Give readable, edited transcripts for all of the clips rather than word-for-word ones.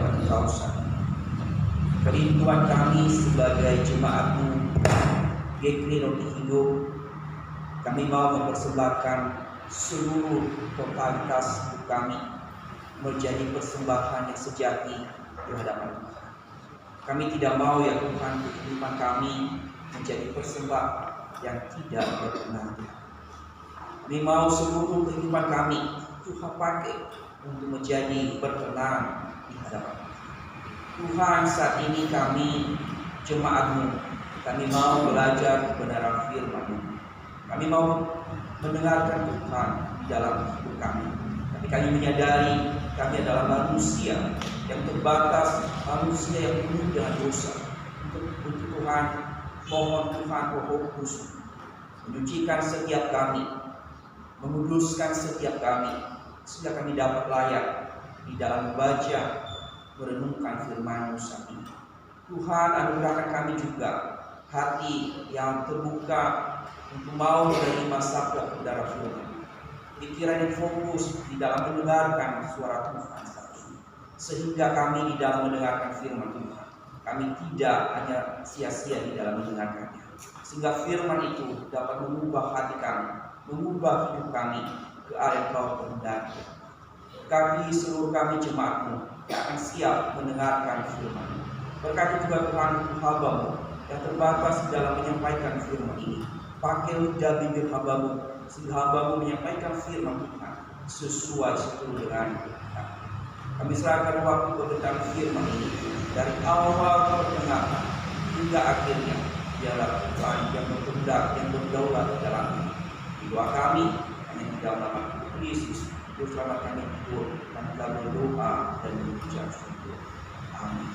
dapat Engkau. Kerinduan kami sebagai jemaat-Mu GKRI Roti Hidup, kami mau mempersembahkan seluruh totalitas hidup kami menjadi persembahan yang sejati di hadapan Tuhan. Kami tidak mau ya Tuhan, kehidupan kami menjadi persembahan yang tidak berkenan. Kami mau seluruh kehidupan kami Tuhan pakai untuk menjadi berkenan di hadapan Tuhan. Saat ini kami jemaat-Mu, kami mau belajar kebenaran firman-Mu. Kami mau mendengarkan Tuhan di dalam hidup kami. Tapi kami menyadari kami adalah manusia yang terbatas, manusia yang penuh dengan dosa. Untuk Tuhan, mohon Tuhan Roh Kudus menyucikan setiap kami, menguduskan setiap kami, sehingga kami dapat layak di dalam membaca, merenungkan firman-Mu saat ini. Tuhan, anugerahkan kami juga hati yang terbuka untuk mau menerima sabda udara firman, pikiran yang fokus di dalam mendengarkan suara Tuhan saat ini, sehingga kami di dalam mendengarkan firman Tuhan, kami tidak hanya sia-sia di dalam mendengarkannya, sehingga firman itu dapat mengubah hati kami, mengubah hidup kami ke arah yang Kau kehendaki. Kami seluruh kami jemaat-Mu yang akan siap mendengarkan firman. Berkati juga Tuhan hamba-Mu yang terbatas dalam menyampaikan firman ini. Pakai lidah bibir hamba-Mu sehingga hamba-Mu menyampaikan firman Tuhan sesuai seturut dengan Tuhan. Kami serahkan waktu pekerjaan firman ini dari awal pertengahan hingga akhirnya. Biarlah Tuhan yang berkehendak, yang berdaulat di dalam doa kami hanya di dalam nama Yesus. Selamat kami hidup dan telah berdoa dan mengucap syukur. Amin.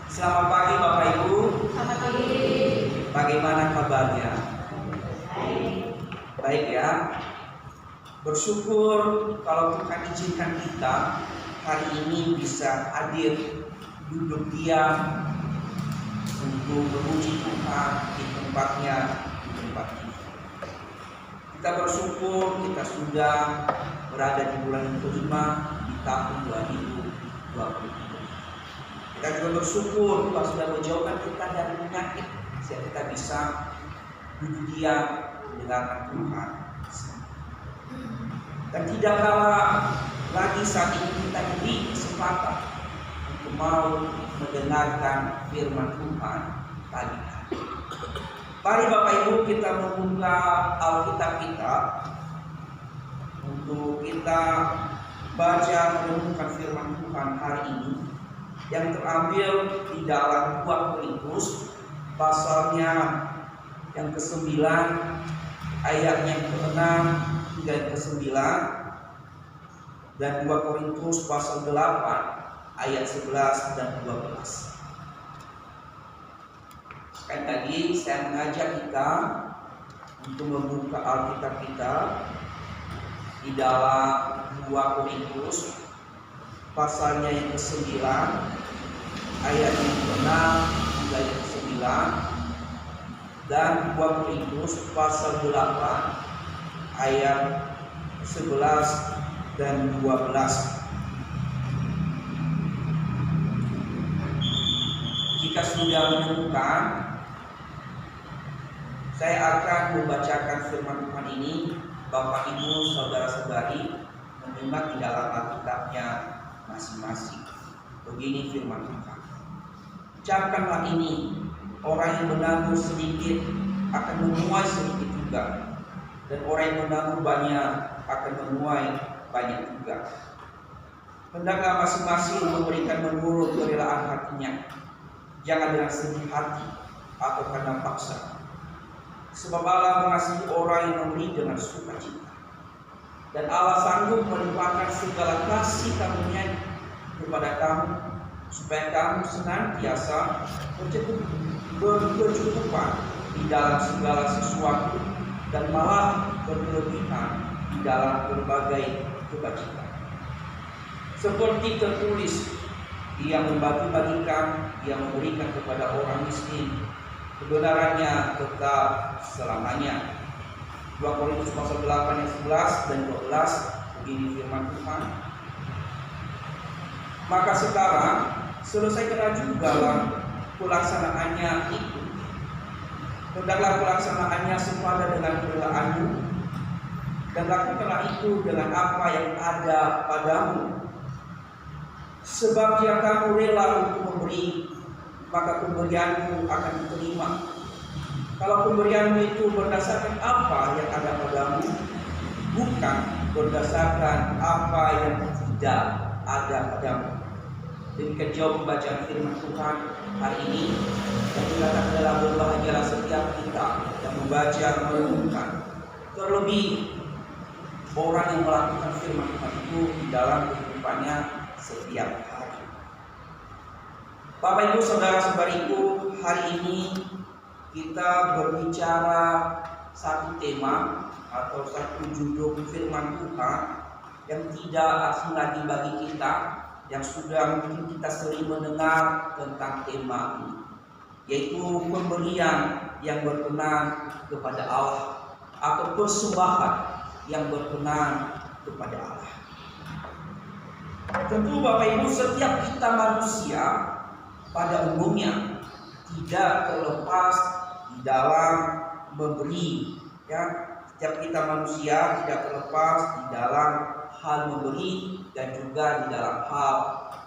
Selamat pagi Bapak Ibu. Selamat pagi. Bagaimana kabarnya? Baik. Baik ya. Bersyukur kalau Tuhan izinkan kita hari ini bisa hadir, duduk diam untuk memuji Tuhan di tempatnya, di tempat ini. Kita bersyukur kita sudah berada di bulan yang kelima di tahun 2023. Kita juga bersyukur Tuhan sudah menjauhkan kita dari penyakit sehingga kita bisa duduk diam mendengarkan Tuhan. Dan tidak kalah lagi saat ini kita diberi kesempatan untuk mau mendengarkan firman Tuhan pagi hari. Mari Bapak Ibu kita membuka Alkitab kita untuk kita baca merenungkan firman Tuhan hari ini yang terambil di dalam 2 Korintus pasalnya yang ke-9 ayatnya yang ke-6 hingga yang ke-9 dan 2 Korintus pasal 8 ayat 11 dan 12. Sekali lagi saya mengajak kita untuk membuka Alkitab kita di dalam 2 Korintus pasalnya yang ke-9 ayat yang ke-6 hingga yang ke-9 dan 2 Korintus pasal 8 ayat 11 dan 12. Jika sudah menemukan, saya akan membacakan firman Tuhan ini. Bapak Ibu saudara-saudari menyimak di dalam Alkitabnya masing-masing. Begini firman Tuhan. Ucapkanlah ini, orang yang menabur sedikit akan menuai sedikit juga, dan orang yang menabur banyak akan menuai banyak juga. Hendaklah masing-masing memberikan menurut kerelaan hatinya, jangan dengan sedih hati atau karena paksa. Sebab Allah mengasihi orang yang memberi dengan sukacita, dan Allah sanggup melimpahkan segala kasih karunia kepada kamu, supaya kamu senantiasa berkecukupan di dalam segala sesuatu, dan malah berkelebihan di dalam berbagai kebajikan. Seperti tertulis, Dia membagi-bagikan, Dia memberikan kepada orang miskin, kebenarannya tetap selamanya. 2 Korintus pasal 8 ayat 11 dan 12, begini firman Tuhan. Maka sekarang selesaikanlah juga pelaksanaannya itu. Hendaklah pelaksanaannya sepada dengan kerelaan-Mu, dan lakukanlah itu dengan apa yang ada padamu. Sebab jika kamu rela untuk memberi, maka pemberianmu akan diterima. Kalau pemberianmu itu berdasarkan apa yang ada padamu, bukan berdasarkan apa yang tidak ada padamu. Demikian jauh pembacaan firman Tuhan hari ini. Dan dikatakan adalah berbahagialah setiap kita yang membaca, merenungkan, terlebih orang yang melakukan firman Tuhan itu di dalam kehidupannya setiap hari. Bapak Ibu saudara-saudariku, hari ini kita berbicara satu tema atau satu judul firman Tuhan yang tidak asing lagi bagi kita, yang sudah mungkin kita sering mendengar tentang tema ini, yaitu pemberian yang berkenan kepada Allah atau persembahan yang berkenan kepada Allah. Tentu Bapak Ibu, setiap kita manusia pada umumnya tidak terlepas di dalam memberi, ya. Setiap kita manusia tidak terlepas di dalam hal memberi dan juga di dalam hal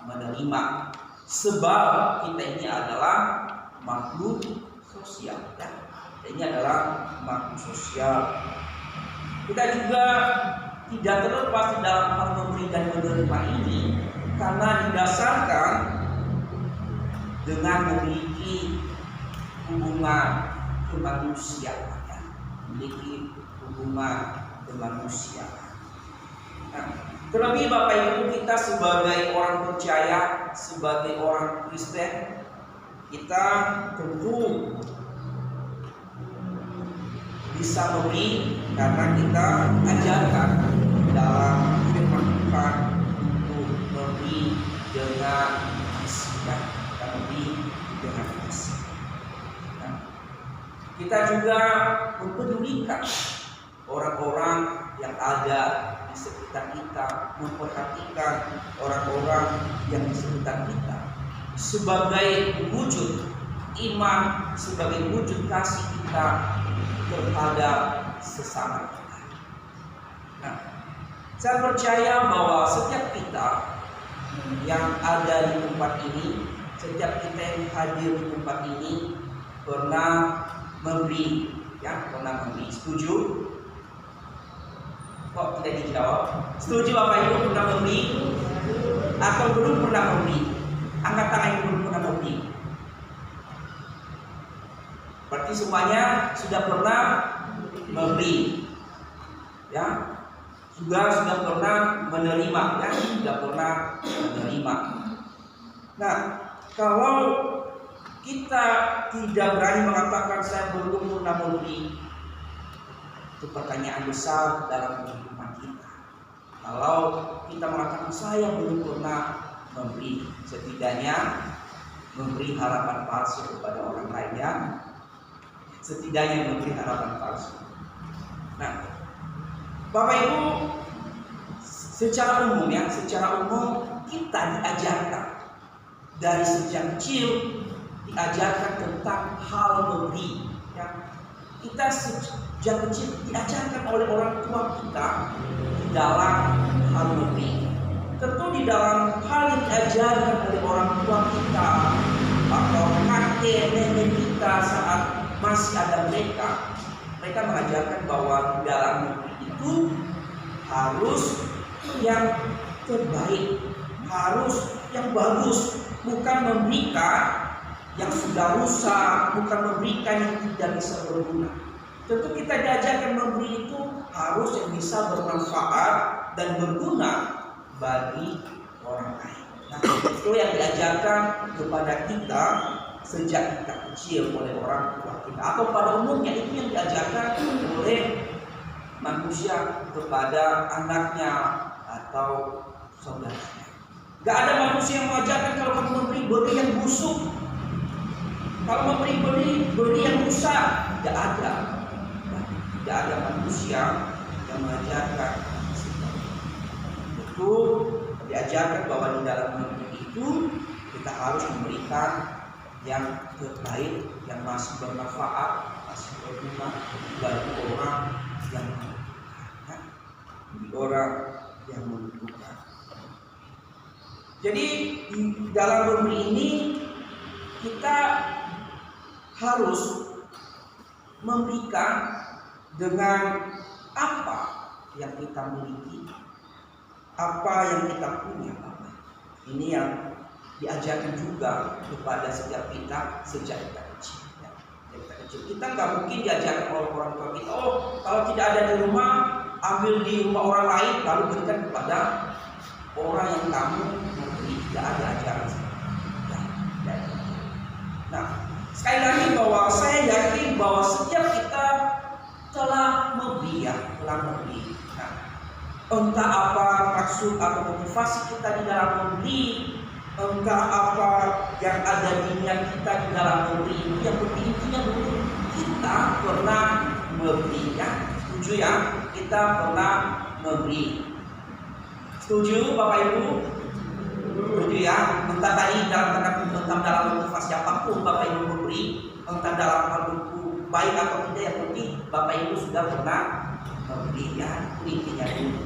menerima. Sebab kita ini adalah makhluk sosial, ya. Kita ini adalah makhluk sosial. Kita juga tidak terlepas di dalam hal memberi dan menerima ini karena didasarkan dengan memiliki hubungan kemanusiaan, ya. Memiliki hubungan kemanusiaan. Nah, terlebih Bapak Ibu, kita sebagai orang percaya, sebagai orang Kristen, kita tentu bisa memberi karena kita ajarkan dalam firman Tuhan untuk memberi dengan kasih, dan kita memberi dengan kasih. Nah, kita juga mempedulikan orang-orang yang ada di sekitar kita, memperhatikan orang-orang yang di sekitar kita sebagai wujud iman, sebagai wujud kasih kita terhadap sesama kita. Nah, saya percaya bahwa setiap kita yang ada di tempat ini, setiap kita yang hadir di tempat ini pernah memberi, ya, pernah memberi. Setuju? Kok tidak dijawab? Setuju Bapak Ibu pernah memberi? Atau belum pernah memberi? Angkat tangan yang belum pernah memberi. Berarti semuanya sudah pernah memberi, ya. Sudah pernah menerima, ya. Sudah pernah menerima. Nah, kalau kita tidak berani mengatakan saya belum pernah memberi, itu pertanyaan besar dalam kehidupan kita. Kalau kita mengatakan saya belum pernah memberi, setidaknya memberi harapan palsu kepada orang lainnya, setidaknya memberi harapan palsu. Nah, Bapak Ibu, secara umum, ya, secara umum kita diajarkan dari sejak kecil, diajarkan tentang hal memberi, ya. Kita sejak kecil diajarkan oleh orang tua kita di dalam hal memberi. Tentu di dalam hal yang diajarkan oleh orang tua kita atau kakek nenek kita saat masih ada mereka mengajarkan bahwa di dalam memberi itu harus yang terbaik, harus yang bagus, bukan memberikan yang sudah rusak, bukan memberikan yang tidak bisa berguna. Tentu kita diajarkan memberi itu harus yang bisa bermanfaat dan berguna bagi orang lain. Nah, itu yang diajarkan kepada kita sejak kita kecil oleh orang tua kita, atau pada umumnya itu yang diajarkan oleh manusia kepada anaknya atau saudaranya. Gak ada manusia yang mengajarkan kalau kamu memberi, beri yang busuk. Kalau memberi, beri yang rusak. Tidak ada. Tidak ada manusia yang mengajarkan itu. Diajarkan bahwa di dalam memberi itu kita harus memberikan yang terbaik, yang masih bermanfaat, masih berguna bagi orang yang membutuhkan, bagi orang yang membutuhkan. Jadi dalam memberi ini kita harus memberikan dengan apa yang kita miliki, apa yang kita punya. Ini yang diajarkan juga kepada setiap kita sejak kita kecil. Kita nggak mungkin diajarkan oleh orang tua kita, oh kalau tidak ada di rumah, ambil di rumah orang lain lalu berikan kepada orang yang kamu memberi. Tidak ada ajaran seperti itu. Nah, sekali lagi bahwa saya yakin bahwa setiap kita telah memberi. Nah, entah apa maksud atau motivasi kita di dalam memberi, entah apa yang ada di niat kita di dalam memberi, yang penting intinya dulu kita pernah memberi, ya. Setuju ya? Kita pernah memberi. Setuju Bapak Ibu? Setuju ya? Entah tadi dalam motivasi apapun Bapak Ibu memberi, entah dalam hal buku baik atau tidak, yang penting Bapak Ibu sudah pernah memberi, ya. Intinya dulu.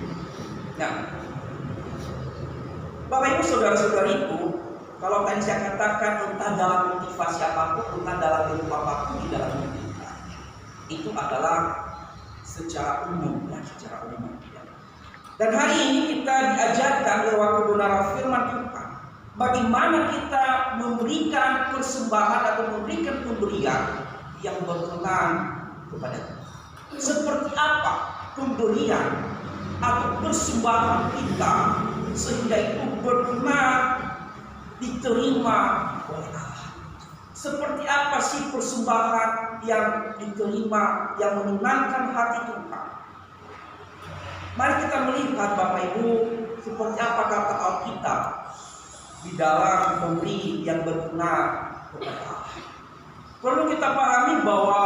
Nah, Bapak Ibu saudara-saudariku, kalau tadi saya katakan entah dalam motivasi apapun, entah dalam bentuk apapun di dalam hidup kita, itu adalah secara umum, ya, secara umum. Ya. Dan hari ini kita diajarkan lewat kebenaran firman Tuhan, bagaimana kita memberikan persembahan atau memberikan pemberian yang berkenan kepada Tuhan. Seperti apa pemberian atau persembahan kita sehingga itu berkenan diterima oleh Allah. Seperti apa sih persembahan yang diterima, yang menyenangkan hati Tuhan? Mari kita melihat Bapak Ibu, seperti apa kata Alkitab di dalam memberi yang berkenan kepada Allah. Perlu kita pahami bahwa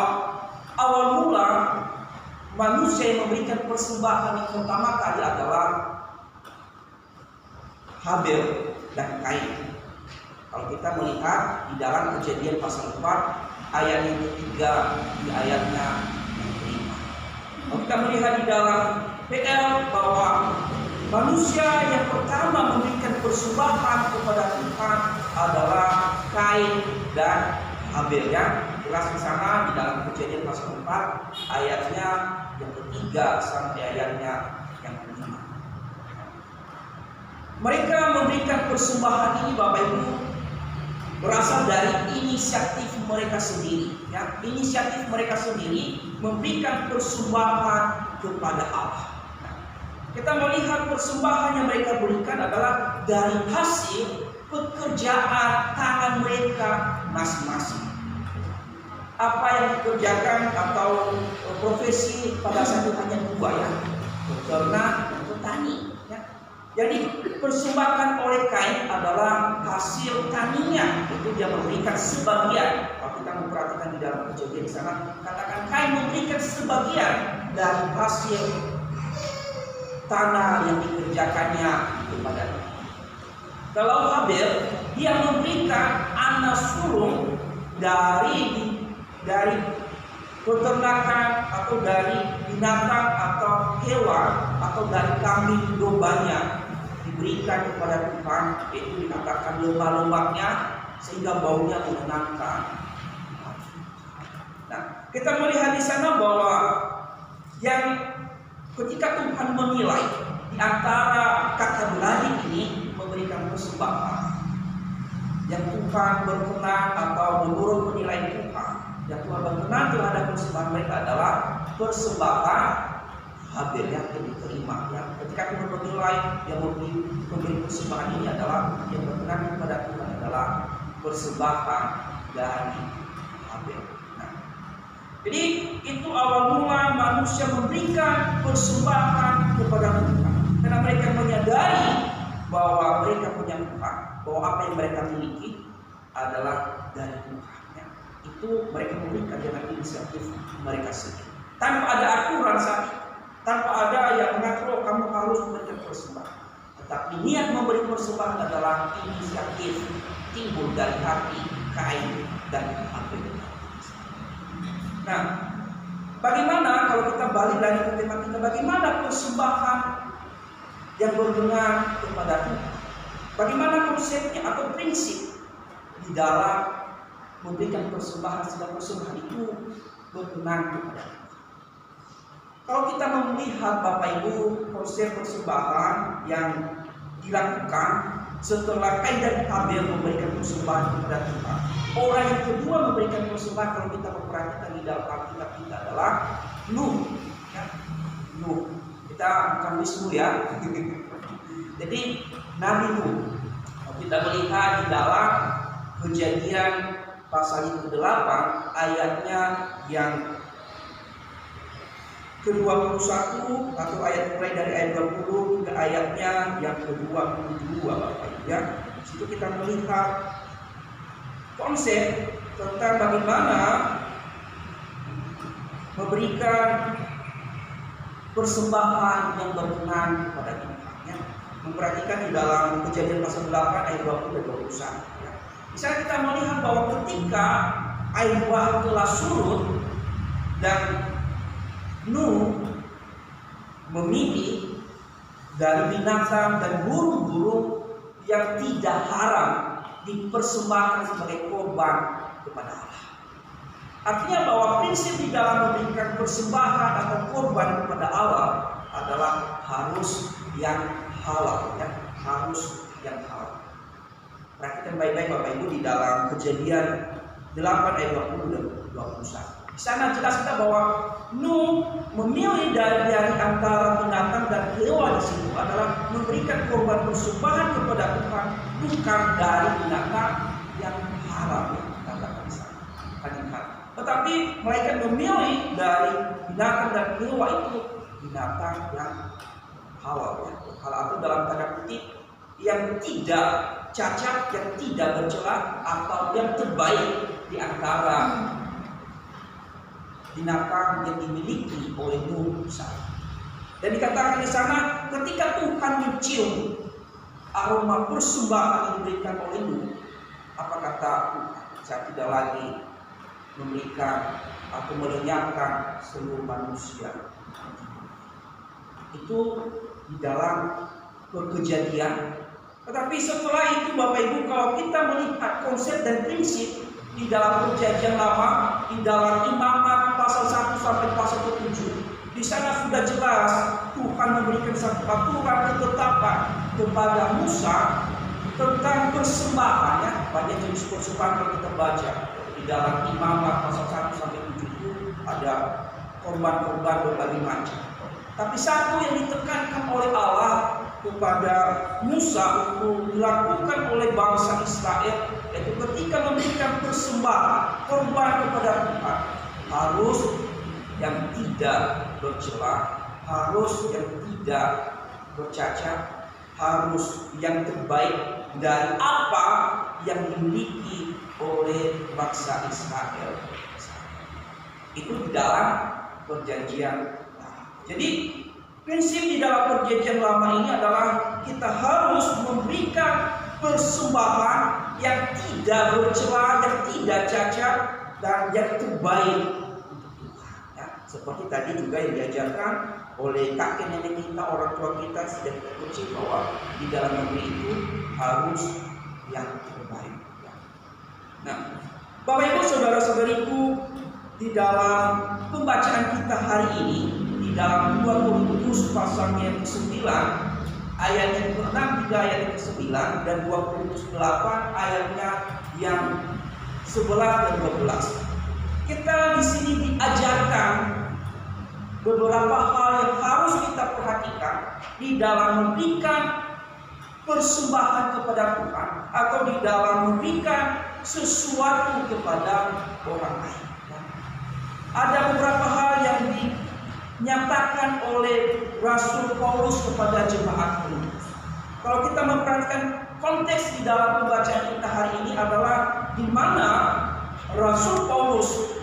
awal mula manusia yang memberikan persembahan yang pertama kali adalah Habel dan Kain. Kalau kita melihat di dalam Kejadian pasal 4 ayat yang ketiga di ayatnya yang kelima. Kalau kita melihat di dalam PL bahwa manusia yang pertama memberikan persembahan kepada Tuhan adalah Kain dan Habel, ya. Jelas di sana di dalam Kejadian pasal 4 ayatnya yang ketiga sampai ayatnya yang kelima. Mereka memberikan persembahan ini Bapak Ibu berasal dari inisiatif mereka sendiri, ya. Inisiatif mereka sendiri memberikan persembahan kepada Allah. Nah, kita melihat persembahan yang mereka berikan adalah dari hasil pekerjaan tangan mereka masing-masing. Apa yang dikerjakan atau profesi pada saat itu hanya dua, ya, beternak dan petani, ya. Jadi persembahan oleh Kain adalah hasil taninya, itu dia memberikan sebagian. Kalau kita memperhatikan di dalam Kejadian di sana, katakan Kain memberikan sebagian dari hasil tanah yang dikerjakannya kepada dia. Kalau Habel, dia memberikan anak sulung dari peternakan atau dari binatang atau hewan atau dari kambing dombanya diberikan kepada Tuhan, itu dikatakan lemah-lemahnya sehingga baunya menyenangkan. Nah, kita melihat di sana bahwa yang ketika Tuhan menilai di antara kakak beradik ini memberikan persembahan yang Tuhan berkenan atau menurut penilaian Tuhan, yang Tuhan berkenan terhadap persembahan mereka adalah persembahan Habel yang diterima, ya. Ketika Tuhan menilai yang memberi persembahan ini adalah yang berkenan kepada Tuhan adalah persembahan dari Habel. Nah, jadi itu awal mula manusia memberikan persembahan kepada Tuhan karena mereka menyadari bahwa mereka punya Tuhan, bahwa apa yang mereka miliki adalah dari Tuhan, ya. Itu mereka memberikan dengan inisiatif mereka sendiri tanpa ada aturan saat itu. Tanpa ada yang mengatur, kamu harus memberikan persembahan. Tapi niat memberi persembahan adalah inisiatif timbul dari hati Kain dan Habel. Nah, bagaimana kalau kita balik lagi ke tema kita, bagaimana persembahan yang berkenan kepada Tuhan? Bagaimana konsepnya atau prinsip di dalam memberikan persembahan, sedang persembahan itu berkenan kepada Tuhan? Kalau kita melihat Bapak Ibu, konsep persembahan yang dilakukan setelah Kain dan Habel memberikan persembahan kepada Tuhan, orang yang kedua memberikan persembahan, kalau kita memperhatikan di dalam Alkitab kita adalah Nuh. Ya, Nuh. Kita bukan Wisnu ya. Jadi Nabi Nuh. Kalau kita melihat di dalam Kejadian pasal yang ke-8 ayatnya yang ke-21 atau ayat mulai dari ayat 20 ke ayatnya yang ke-22 Bapak Ibu ya. Di situ kita melihat konsep tentang bagaimana memberikan persembahan yang berkenan kepada Tuhan ya. Memperhatikan di dalam Kejadian pasal 8 ayat 20 dan 21 ya. Misalnya kita melihat bahwa ketika air bah telah surut dan Nuh memilih dari binatang dan burung-burung yang tidak haram dipersembahkan sebagai korban kepada Allah. Artinya bahwa prinsip di dalam memberikan persembahan atau korban kepada Allah adalah harus yang halal ya, harus yang halal. Perhatikan baik-baik Bapak Ibu di dalam Kejadian 8 ayat 20 dan 21. Di sana jelas kita bahwa Nuh memilih dari antara binatang dan hewan di situ adalah memberikan korban persembahan kepada Tuhan, bukan dari binatang yang haram ya, katakan di sana. Tetapi mereka memilih dari binatang dan hewan itu binatang yang halal ya, halal atau dalam tanda kutip yang tidak cacat, yang tidak bercela atau yang terbaik di antara binatang yang dimiliki oleh Nuh saat. Dan dikatakan di sana ketika Tuhan mencium aroma persembahan yang diberikan oleh Nuh, apa kata Tuhan? Saya tidak lagi memberikan atau melenyapkan seluruh manusia. Itu di dalam Kejadian. Tetapi setelah itu Bapak Ibu, kalau kita melihat konsep dan prinsip di dalam Perjanjian Lama, di dalam Imamat pasal 1 sampai pasal 7, di sana sudah jelas Tuhan memberikan satu aturan ketetapan kepada Musa tentang persembahannya. Banyak jenis persembahan kalau kita baca di dalam Imamat pasal 1 sampai 7 itu ada korban-korban berbagai macam. Tapi satu yang ditekankan oleh Allah kepada Musa untuk dilakukan oleh bangsa Israel, yaitu ketika memberikan persembahan korban kepada Tuhan harus yang tidak bercela, harus yang tidak bercacat, harus yang terbaik dari apa yang dimiliki oleh bangsa Israel. Itu di dalam Perjanjian Lama. Jadi prinsip di dalam Perjanjian Lama ini adalah kita harus memberikan persembahan yang tidak bercela, yang tidak cacat, dan yang terbaik untuk Tuhan. Ya, seperti tadi juga yang diajarkan oleh kakek nenek kita, orang tua kita sejak kita kecil bahwa di dalam negeri itu harus yang terbaik. Ya. Nah, Bapak Ibu saudara-saudariku, di dalam pembacaan kita hari ini di dalam 2 Korintus pasalnya yang ke-9 ayat yang ke-6 hingga ayat yang ke-9 dan 2 Korintus 8 ayatnya yang 11 dan 12. Kita di sini diajarkan beberapa hal yang harus kita perhatikan di dalam memberikan persembahan kepada Tuhan atau di dalam memberikan sesuatu kepada orang lain. Ada beberapa hal yang dinyatakan oleh Rasul Paulus kepada jemaat Korintus. Kalau kita memperhatikan konteks di dalam pembacaan kita hari ini adalah di mana Rasul Paulus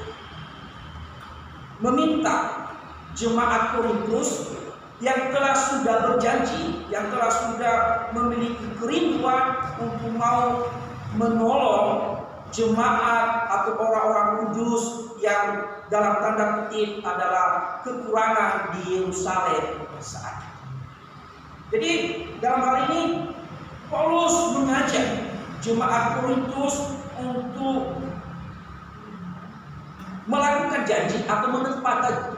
meminta jemaat Korintus yang telah sudah berjanji, yang telah sudah memiliki kerinduan untuk mau menolong jemaat atau orang-orang kudus yang dalam tanda kutip adalah kekurangan di Yerusalem saat itu. Jadi dalam hal ini Paulus mengajak jemaat Korintus untuk melakukan janji atau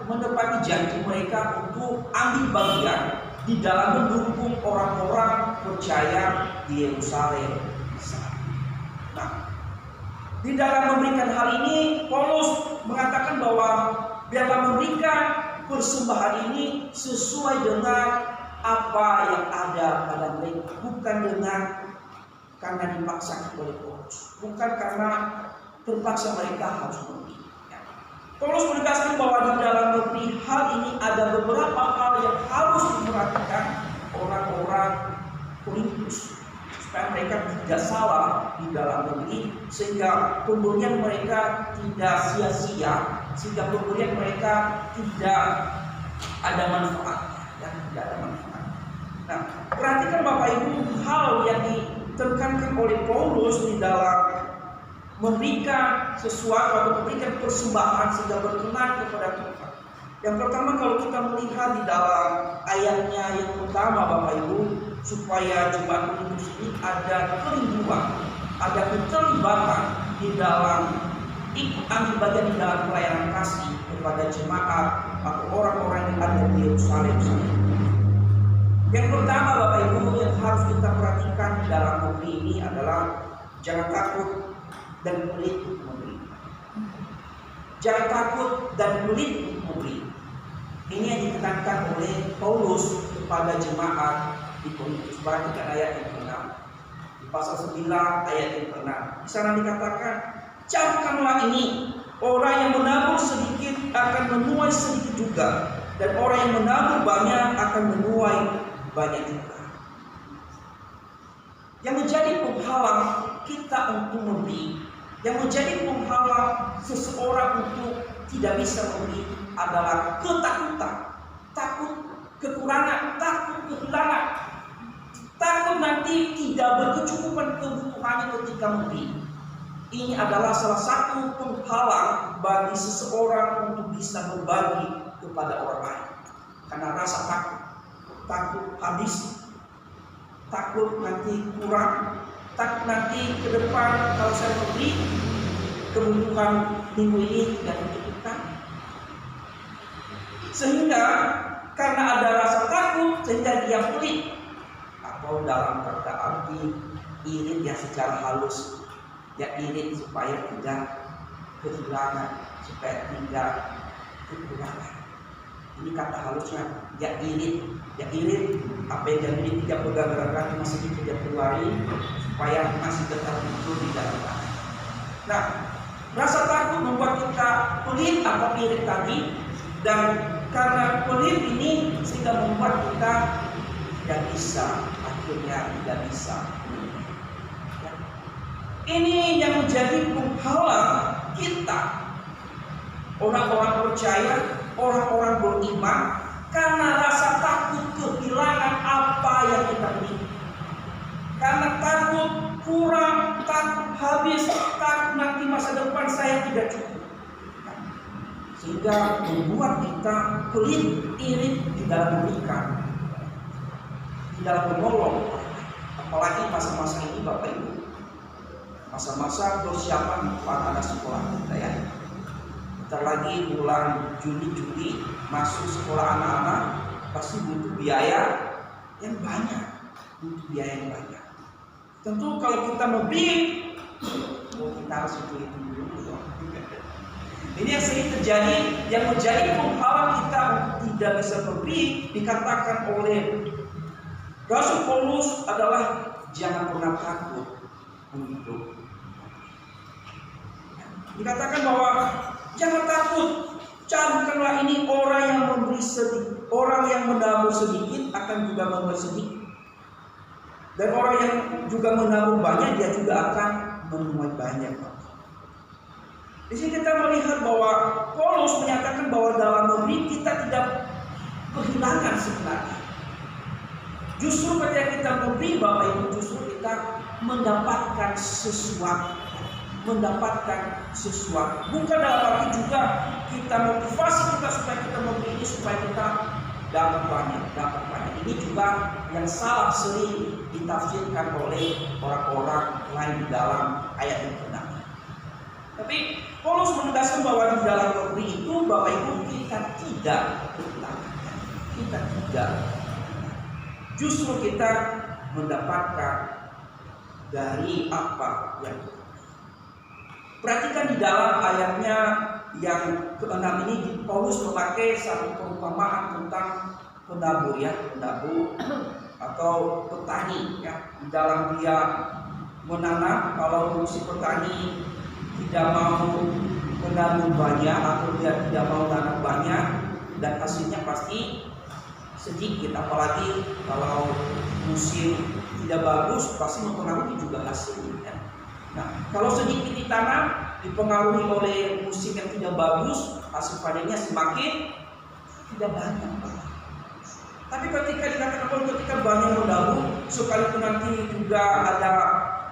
menepati janji mereka untuk ambil bagian di dalam mendukung orang-orang percaya di Yerusalem. Nah, di dalam memberikan hal ini, Paulus mengatakan bahwa dalam memberikan persembahan ini sesuai dengan apa yang ada pada mereka, bukan karena dipaksakan oleh Paulus, bukan karena terpaksa mereka harus memberi. Paulus menegaskan bahwa di dalam memberi hal ini ada beberapa hal yang harus diperhatikan orang-orang Korintus supaya mereka tidak salah di dalam memberi, sehingga pemberian mereka tidak sia-sia, sehingga pemberian mereka tidak ada manfaatnya, dan tidak ada manfaat. Nah, perhatikan Bapak Ibu hal yang ditekankan oleh Paulus di dalam memberikan sesuatu atau memberikan persembahan sehingga berkenan kepada Tuhan. Yang pertama, kalau kita melihat di dalam ayatnya yang pertama Bapak Ibu, supaya jemaat Korintus ini ada kerinduan, ada keterlibatan di dalam ikut ambil bagian di dalam pelayanan kasih kepada jemaat atau orang-orang yang ada di Yerusalem. Yang pertama Bapak Ibu yang harus kita perhatikan di dalam memberi ini adalah jangan takut dan pelit untuk memberi. Jangan takut dan pelit untuk memberi. Ini yang ditekankan oleh Paulus kepada jemaat di Korintus. Perhatikan ayat yang ke-6. Di pasal 9 ayat yang ke-6. Di sana dikatakan, camkanlah ini, orang yang menabur sedikit akan menuai sedikit juga, dan orang yang menabur banyak akan menuai banyak juga. Yang menjadi penghalang kita untuk memberi, yang menjadi penghalang seseorang untuk tidak bisa memberi adalah ketakutan, takut kekurangan, takut kehilangan, takut nanti tidak berkecukupan kebutuhannya ketika memberi. Ini adalah salah satu penghalang bagi seseorang untuk bisa berbagi kepada orang lain, karena rasa takut habis, takut nanti kurang, takut nanti ke depan kalau saya memberi kebutuhan minggu ini tidak tercukupkan. Sehingga karena ada rasa takut sehingga dia pelit, atau dalam kata arti irit yang secara halus, ya irit supaya tidak kehilangan, supaya tidak kekurangan. Ini kata halusnya, ya irit apa yang jadi tidak pegang-pegang masih tidak keluarin supaya masih tetap hidup di dalam tanah. Nah, rasa takut membuat kita pelit atau irit tadi, dan karena pelit ini sehingga membuat kita akhirnya tidak bisa. Ini yang menjadi penghalang kita, orang-orang percaya, orang-orang beriman, karena rasa takut kehilangan apa yang kita miliki, karena takut kurang, takut habis, takut nanti masa depan saya tidak cukup, sehingga membuat kita pelit, irit di dalam memberikan, di dalam menolong. Apalagi masa-masa ini Bapak Ibu, masa-masa persiapan para anak sekolah kita ya. Bentar lagi bulan Juli masuk sekolah anak-anak, pasti butuh biaya yang banyak, Tentu kalau kita memberi, kita harus itu dulu. Ini yang sering terjadi, yang menjadi penghalang kita untuk tidak bisa memberi, dikatakan oleh Rasul Paulus adalah jangan pernah takut untuk. Dikatakan bahwa jangan takut, camkanlah ini, orang yang memberi sedikit, orang yang menabur sedikit akan juga memberi sedikit, dan orang yang juga menabur banyak dia juga akan menuai banyak. Di sini kita melihat bahwa Paulus menyatakan bahwa dalam memberi kita tidak kehilangan sebenarnya. Justru ketika kita memberi Bapak Ibu, justru kita mendapatkan sesuatu. Bukan dalam arti juga kita motivasi kita supaya kita memberi ini supaya kita dapat banyak. Ini juga yang salah sering ditafsirkan oleh orang-orang lain di dalam ayat yang benar. Tapi Paulus menegaskan bahwa di dalam memberi itu Bapak Ibu kita tidak kehilangan. Kita tidak. Justru kita mendapatkan dari apa yang kita. Perhatikan di dalam ayatnya yang ke-6 ini Paulus memakai satu perumpamaan tentang pendabur atau petani ya. Di dalam dia menanam, kalau si petani tidak mau menabur banyak atau dia tidak mau menanam banyak dan hasilnya pasti sedikit, apalagi kalau musim tidak bagus pasti mempengaruhi juga hasilnya. Nah, kalau sedikit ditanam dipengaruhi oleh musim yang tidak bagus, hasil panennya semakin tidak banyak. Tapi ketika dikatakan ketika banyak menabur, sekalipun nanti juga ada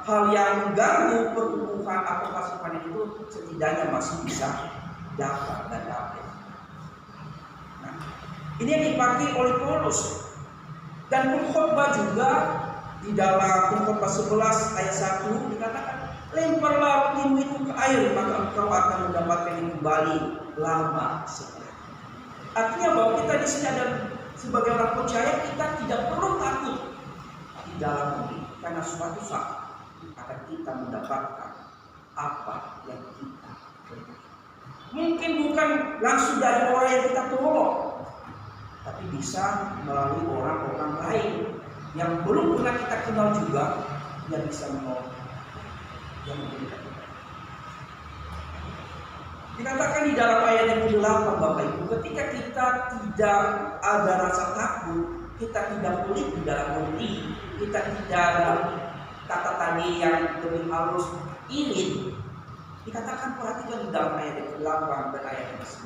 hal yang mengganggu pertumbuhan atau hasil panen itu, setidaknya masih bisa dapat. Nah, ini yang dipakai oleh Paulus. Dan pengkhotbah juga di dalam pengkhotbah 11 ayat 1 dikatakan, lemparlah rutimu itu ke air, maka engkau akan mendapatkan yang kembali lama setelah. Artinya bahwa kita di sini ada sebagai orang percaya, kita tidak perlu takut di dalam memberi, karena suatu saat akan kita mendapatkan apa yang kita beri. Mungkin bukan langsung dari orang yang kita tolong, tapi bisa melalui orang-orang lain yang belum pernah kita kenal juga, yang bisa menolong. Dikatakan di dalam ayat yang ke-8 Bapak Ibu, ketika kita tidak ada rasa takut, kita tidak pelit di dalam memberi, kita tidak ada kata tadi yang lebih halus irit. Dikatakan, perhatikan di dalam ayat yang ke-8 dan ayat yang ke-9.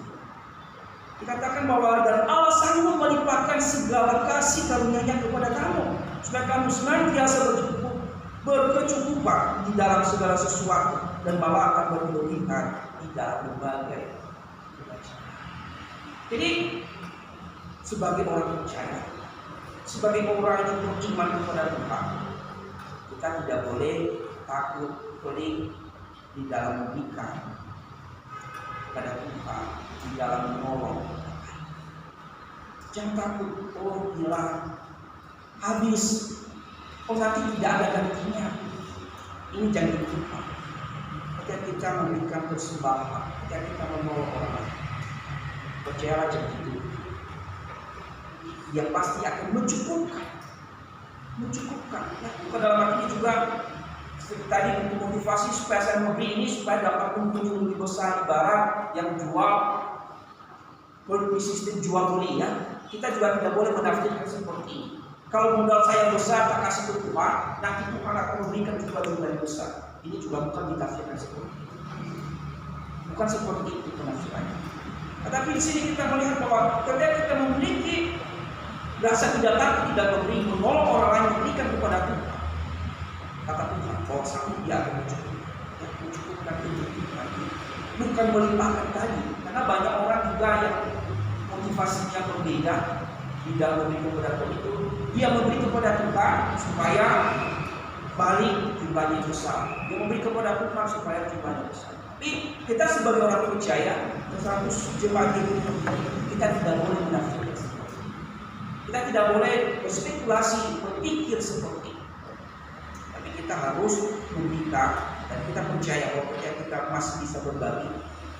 Dikatakan bahwa dan Allah sanggup melimpahkan segala kasih karunia-Nya kepada kamu, supaya kamu senantiasa berkecukupan di dalam segala sesuatu dan malah akan berkelebihan di dalam berbagai kebajikan. Jadi sebagai orang percaya, sebagai orang yang beriman kepada Tuhan, kita tidak boleh takut pelit di dalam memberikan kepada Tuhan, di dalam menolong. Jangan takut, hilang, habis, nanti tidak ada gantinya. Ini jangan lupa. Ketika kita memberikan persembahan, ketika kita menolong orang lain, percayalah jangan itu. Dia pasti akan mencukupkan. Ya, bukan dalam arti juga seperti tadi untuk motivasi supaya saya memberi ini supaya dapat mempunyai lebih besar, ibarat yang jual sistem jual beli ya. Kita juga tidak boleh menafsirkan seperti ini. Kalau modal saya besar, tak kasih ke Tuhan, nanti Tuhan akan memberikan juga jumlah yang besar. Ini juga bukan ditafsirkan seperti itu. Bukan seperti itu penafsirannya. Tetapi di sini kita melihat bahwa ketika kita memiliki rasa tidak takut, tidak memberi, menolong orang lain, memberikan kepada Tuhan, kata Tuhan, bahwa sanggup Dia akan mencukupkan kebutuhan. Bukan melimpahkan tadi, karena banyak orang juga yang motivasinya berbeda di dalam memberi kepada Tuhan itu. Dia memberi kepada Tuhan supaya balik jumlahnya besar. Dia memberi kepada Tuhan supaya jumlahnya besar. Tapi kita sebagai orang percaya, harus jemaat ini, kita tidak boleh menafsirkan seperti itu. Kita tidak boleh berspekulasi, berpikir seperti itu. Tapi kita harus memberikan, dan kita percaya bahwa ketika kita masih bisa berbagi,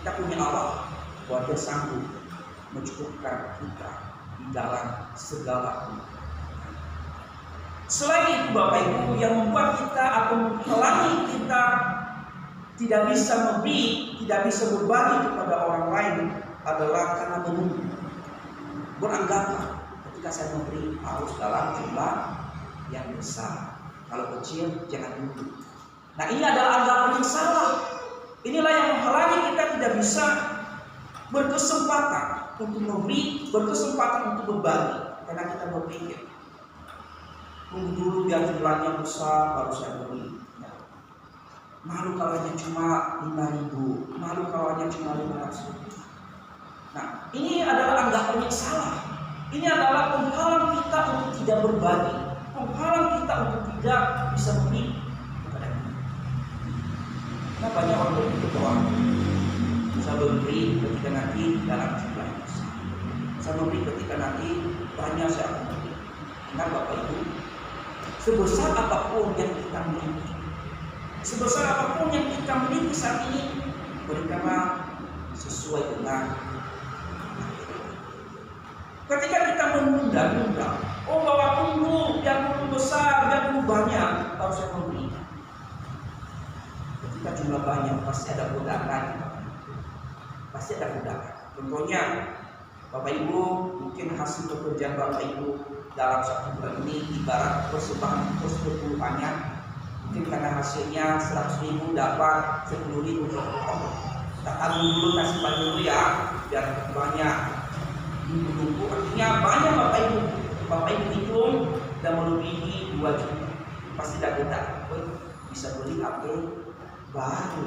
kita punya Allah bahwa Dia sanggup mencukupkan kita di dalam segala hal. Selain itu Bapak Ibu, yang membuat kita atau menghalangi kita tidak bisa memberi, tidak bisa berbagi kepada orang lain adalah karena menunggu. Beranggapan ketika saya memberi harus dalam jumlah yang besar. Kalau kecil jangan tunggu. Nah, ini adalah anggapan yang salah. Inilah yang menghalangi kita tidak bisa berkesempatan untuk memberi, berkesempatan untuk berbagi. Karena kita berpikir, tunggu dulu biar jumlahnya besar baru saya beri. Malu kalau hanya cuma 5.000, malu kalau hanya cuma 500. Nah, ini adalah anggapan yang salah. Ini adalah penghalang kita untuk tidak berbagi, penghalang kita untuk tidak bisa memberi kepada kita. Nah, banyak orang berdoa, saya beri ketika nanti dalam jumlah yang besar. Saya beri ketika nanti banyak saya akan beri. Ingat Bapak Ibu, sebesar apapun yang kita miliki, sebesar apapun yang kita miliki saat ini, berikanlah sesuai dengan. Ketika kita menunda-nunda, oh bahwa tunggu biar dulu besar, biar dulu banyak, baru saya memberi. Ketika jumlah banyak, pasti ada godaan. Pasti ada godaan. Contohnya, Bapak Ibu, mungkin hasil pekerjaan Bapak Ibu dalam satu bulan ini ibarat persembahan terus banyak. Mungkin karena hasilnya 100.000 dapat 10.000 kita tanggung dulu, kasih banyak dulu ya, biar banyak. Tunggu, artinya banyak Bapak Ibu hitung dan melebihi 2 juta. Pasti tidak godaan. Bisa beli HP baru.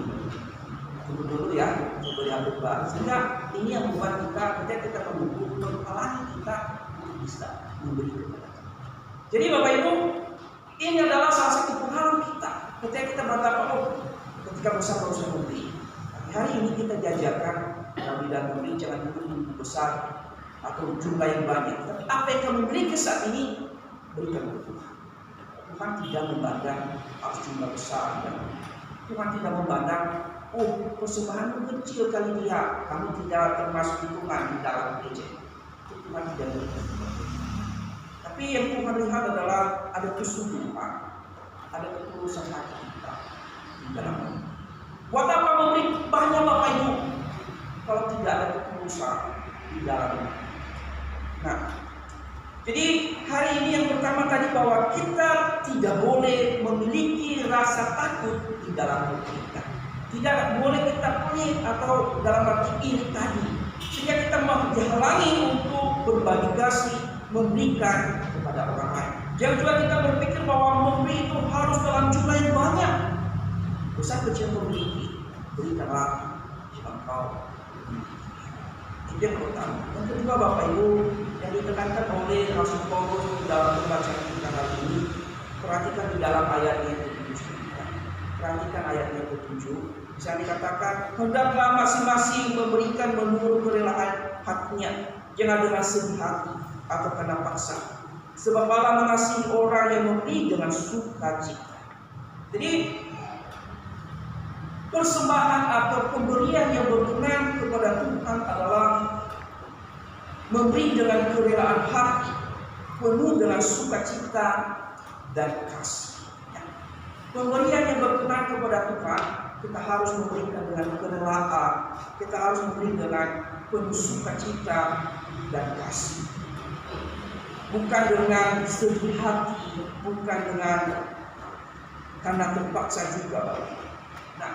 Tunggu dulu ya, beli HP baru. Sehingga ini yang membuat kita menunggu, menghalangi kita bisa memberi kepada kita. Jadi Bapak Ibu, ini adalah salah satu penghalang kita. Ketika kita berkata, ketika besar baru saya memberi. Hari ini kita diajarkan kalau tidak memberi jangan dulu besar atau jumlah yang banyak. Tapi apa yang kamu beri ke saat ini, berikan ke Tuhan. Tuhan tidak memandang harus jumlah besar. Tuhan tidak memandang, persembahanmu kecil kali dia, kamu tidak termasuk hitungan di dalam gereja. Tuhan tidak berikan. Tapi yang Tuhan lihat adalah ada kesungguhan, ada ketulusan hati kita di dalamnya. Buat apa memberi banyak Bapak Ibu kalau tidak ada ketulusan di dalamnya? Nah, jadi hari ini yang pertama tadi bahwa kita tidak boleh memiliki rasa takut di dalam diri kita. Tidak boleh kita pelit atau dalam arti iri tadi, sehingga kita menghalangi untuk berbagi kasih, memberikan kepada orang lain. Jangan juga kita berpikir bahwa memberi itu harus dalam jumlah yang banyak. Besar kecil memiliki, berikanlah jika engkau. Itu yang pertama. Yang kedua Bapak Ibu, yang ditekankan oleh Rasul Paulus dalam pembacaan kita kali ini, perhatikan di dalam ayatnya ke-7. Perhatikan ayatnya ke-7. Bisa dikatakan, hendaklah masing-masing memberikan menurut kerelaan hatinya, jangan dengan sedih hati atau karena paksa. Sebab Allah mengasihi orang yang memberi dengan sukacita. Jadi persembahan atau pemberian yang berkenan kepada Tuhan adalah memberi dengan kerelaan hati, penuh dengan sukacita dan kasih. Pemberian yang berkenan kepada Tuhan, kita harus memberikan dengan kerelaan, kita harus memberi dengan penuh sukacita dan kasih. Bukan dengan sedih hati, bukan dengan karena terpaksa juga. Nah,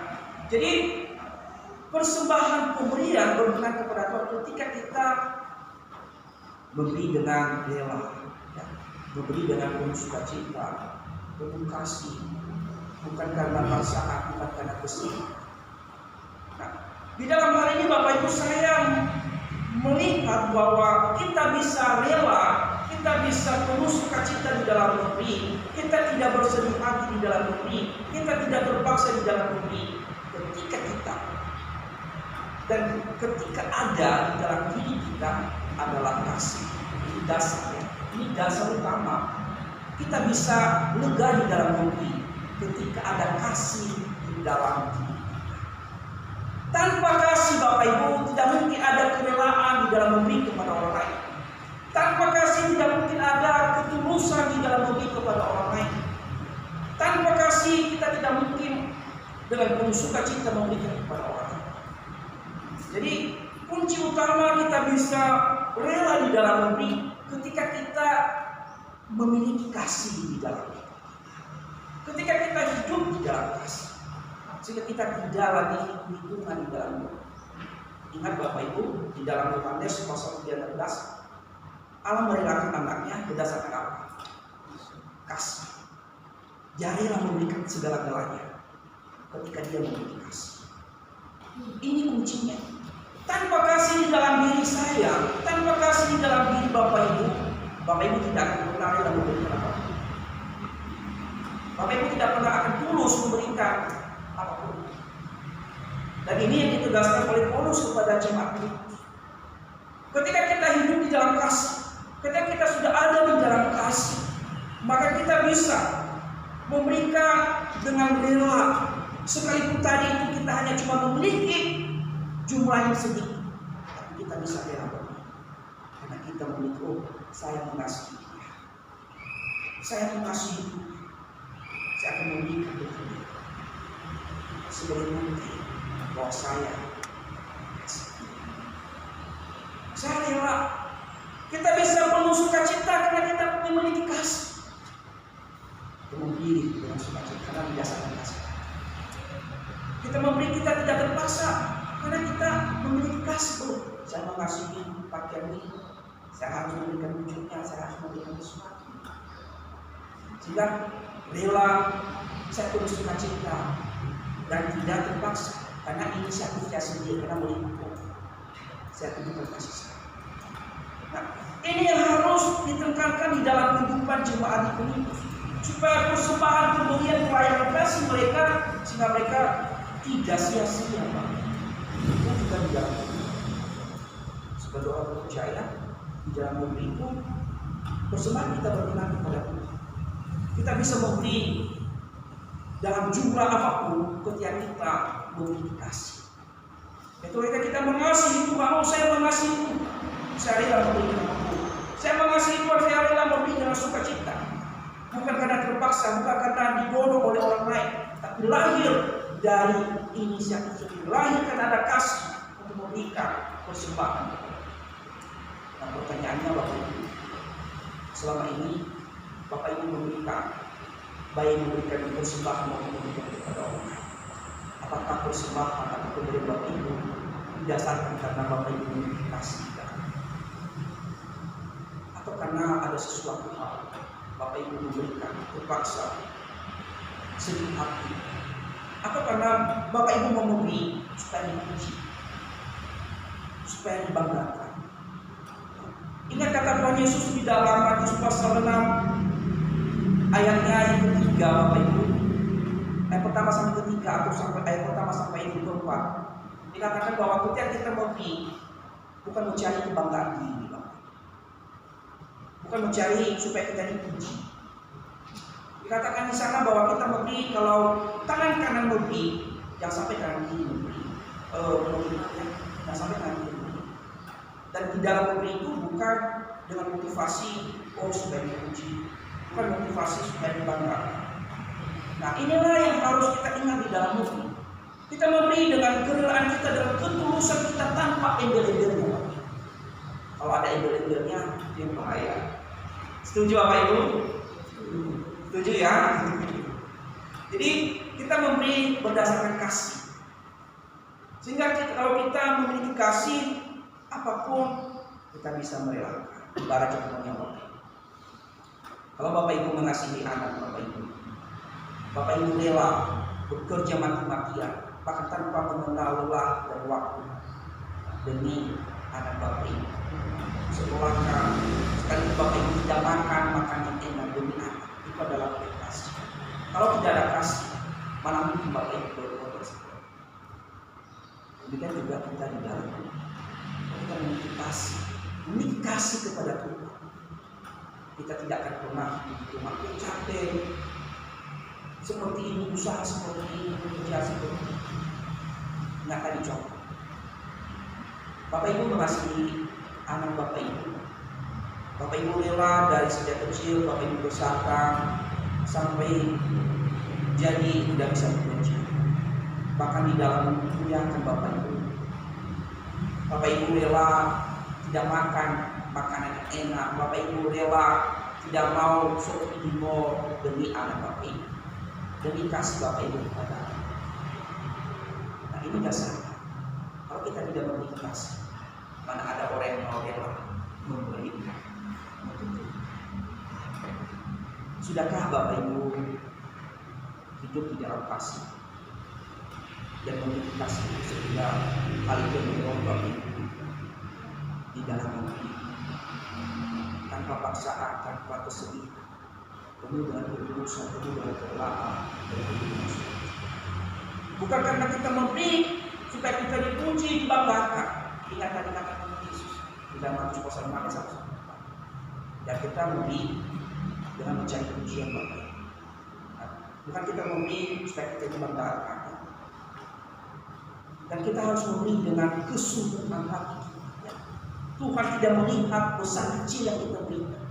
jadi persembahan pemberian berkenan kepada Tuhan ketika kita memberi dengan rela, memberi dengan penuh sukacita, penuh kasih, bukan karena paksaan, bukan karena kesih. Nah, di dalam hal ini Bapak Ibu saya melihat bahwa kita bisa rela, kita bisa penuh sukacita di dalam memberi, kita tidak bersedih hati di dalam memberi, kita tidak terpaksa di dalam memberi ketika kita dan ketika ada di dalam diri kita adalah kasih. Ini dasarnya, ini dasar utama. Kita bisa lega di dalam memberi ketika ada kasih di dalam diri kita. Tanpa kasih Bapak Ibu tidak mungkin ada kerelaan di dalam memberi kepada orang lain. Tanpa kasih tidak mungkin ada ketulusan di dalam memberi kepada orang lain. Tanpa kasih kita tidak mungkin dengan penuh sukacita memberikan kepada orang lain. Jadi kunci utama kita bisa rela di dalam memberi ketika kita memiliki kasih di dalam kita. Ketika kita hidup di dalam kasih, sehingga kita tidak lagi hitungan di dalam. Ingat Bapak Ibu, di dalam Yohanes pasal 13, Allah merelakan anaknya berdasarkan apa? Kasih. Dia rela memberikan segala-galanya ketika dia memiliki kasih. Ini kuncinya. Tanpa kasih di dalam diri saya, tanpa kasih di dalam diri Bapak Ibu tidak akan pernah rela memberikan apa-apa. Bapak Ibu tidak pernah akan tulus memberikan apapun. Dan ini yang ditegaskan oleh Paulus kepada jemaat Korintus. Ketika kita hidup di dalam kasih, ketika kita sudah ada di dalam kasih, maka kita bisa memberikan dengan rela. Sekalipun tadi itu kita hanya cuma memiliki jumlah yang sedikit, tapi kita bisa rela berbagi. Karena kita memiliki, oh, saya mengasihi dia, saya mengasihi dia, saya akan memberikan untuk dia sebagai bukti bahwa saya rela. Kita bisa penuh sukacita karena kita memiliki kasih. Kita memberi dengan sukacita karena berdasarkan kasih. Kita memberi, kita tidak terpaksa karena kita memiliki kasih. Oh, saya mengasihi pakaian ini, saya harus memberikan wujudnya, saya harus memberikan sesuatu. Sehingga rela, saya penuh sukacita dan tidak terpaksa karena inisiatif saya sendiri, karena melihat saya tunjukkan kasih saya. Nah, ini yang harus ditekankan di dalam kehidupan jemaat di Korintus, supaya persembahan pemberian pelayanan kasih mereka, sehingga mereka tidak sia-sia. Itu juga di dalam sebagai orang percaya di dalam memberi itu, persembahan kita berkenan kepada Tuhan. Kita bisa memberi dalam jumlah apapun ketika kita memiliki kasih. Ketika kita mengasihi Tuhan, oh saya mengasihi Tuhan, saya rela memberi apapun. Saya mengasihi Tuhan, saya rela memberi dengan sukacita. Bukan karena terpaksa, bukan karena didorong oleh orang lain, tapi lahir dari inisiatif sendiri, lahir karena ada kasih untuk memberikan persembahan. Nah, pertanyaannya Bapak Ibu, selama ini Bapak Ibu memberikan, baik memberikan persembahan maupun memberikan kepada orang lain. Apakah persembahan atau pemberian Bapak Ibu didasarkan karena Bapak Ibu memiliki kasih, atau karena ada sesuatu hal Bapak Ibu memberikan terpaksa sedih hati, atau karena Bapak Ibu mau memberi supaya dipuji, supaya dibanggakan. Ingat kata Tuhan Yesus di dalam Matius pasal 6 ayatnya yang ketiga, Bapak Ibu, ayat pertama sampai ketiga, atau sampai ayat pertama sampai yang keempat, dikatakan bahwa ketika kita memberi bukan mencari kebanggaan diri, bukan mencari supaya kita dipuji. Dikatakan di sana bahwa kita memberi, kalau tangan kanan memberi, jangan sampai tangan kiri memberi, jangan sampai tangan kiri memberi. Dan di dalam memberi itu bukan dengan motivasi supaya dipuji, bukan motivasi supaya dibanggakan. Nah, inilah yang harus kita ingat di dalam memberi. Kita memberi dengan kerelaan kita, dengan ketulusan kita, tanpa embel-embelnya. Kalau ada embel-embelnya, itu bahaya. Setuju Bapak Ibu? Setuju ya? Jadi kita memberi berdasarkan kasih. Sehingga kalau kita memiliki kasih, apapun kita bisa merelakan. Ibarat contohnya Bapak Ibu. Kalau Bapak Ibu mengasihi anak Bapak Ibu rela bekerja mati-matian, bahkan tanpa mengenal lelah dan waktu demi anak Bapak Ibu. Sekolahkan, sekali Bapak Ibu tidak makan yang enak demi anak, itu adalah kasih. Kalau tidak ada kasih, mana mungkin Bapak Ibu berbuat seperti itu. Demikian juga kita di dalam kita memiliki kasih kepada Tuhan. Kita tidak akan pernah cuma capek seperti ini, usaha seperti ini, bekerja seperti ini. Nggak akan dicoba. Bapak Ibu mengasihi anak Bapak Ibu. Bapak Ibu rela dari sejak kecil Bapak Ibu besarkan sampai jadi tidak bisa bekerja. Bahkan di dalam kuliahkan Bapak Ibu. Bapak Ibu rela tidak makan makanan yang enak. Bapak Ibu rela tidak mau shopping di mall demi anak Bapak Ibu, demi kasih Bapak Ibu kepada anak. Nah, ini dasarnya. Kalau kita tidak memberi kasih, mana ada orang yang mau rela memberikan? Sudahkah Bapak Ibu hidup di dalam kasih dan memberi kasih sehingga hal itu mendorong Bapak Ibu di dalam hati tanpa paksaan, tanpa kesedihan, penuh dengan ketulusan, penuh dengan kerelaan, bukan karena kita memberi supaya kita dipuji, dibanggakan. Ingat tadi kata Yesus di dalam Matius pasal 5 ayat 1. Dan kita memberi dengan mencari pujian Bapa. Bukan kita memberi supaya kita dibanggakan. Dan kita harus memberi dengan kesungguhan hati. Tuhan tidak melihat besar kecil yang kita berikan.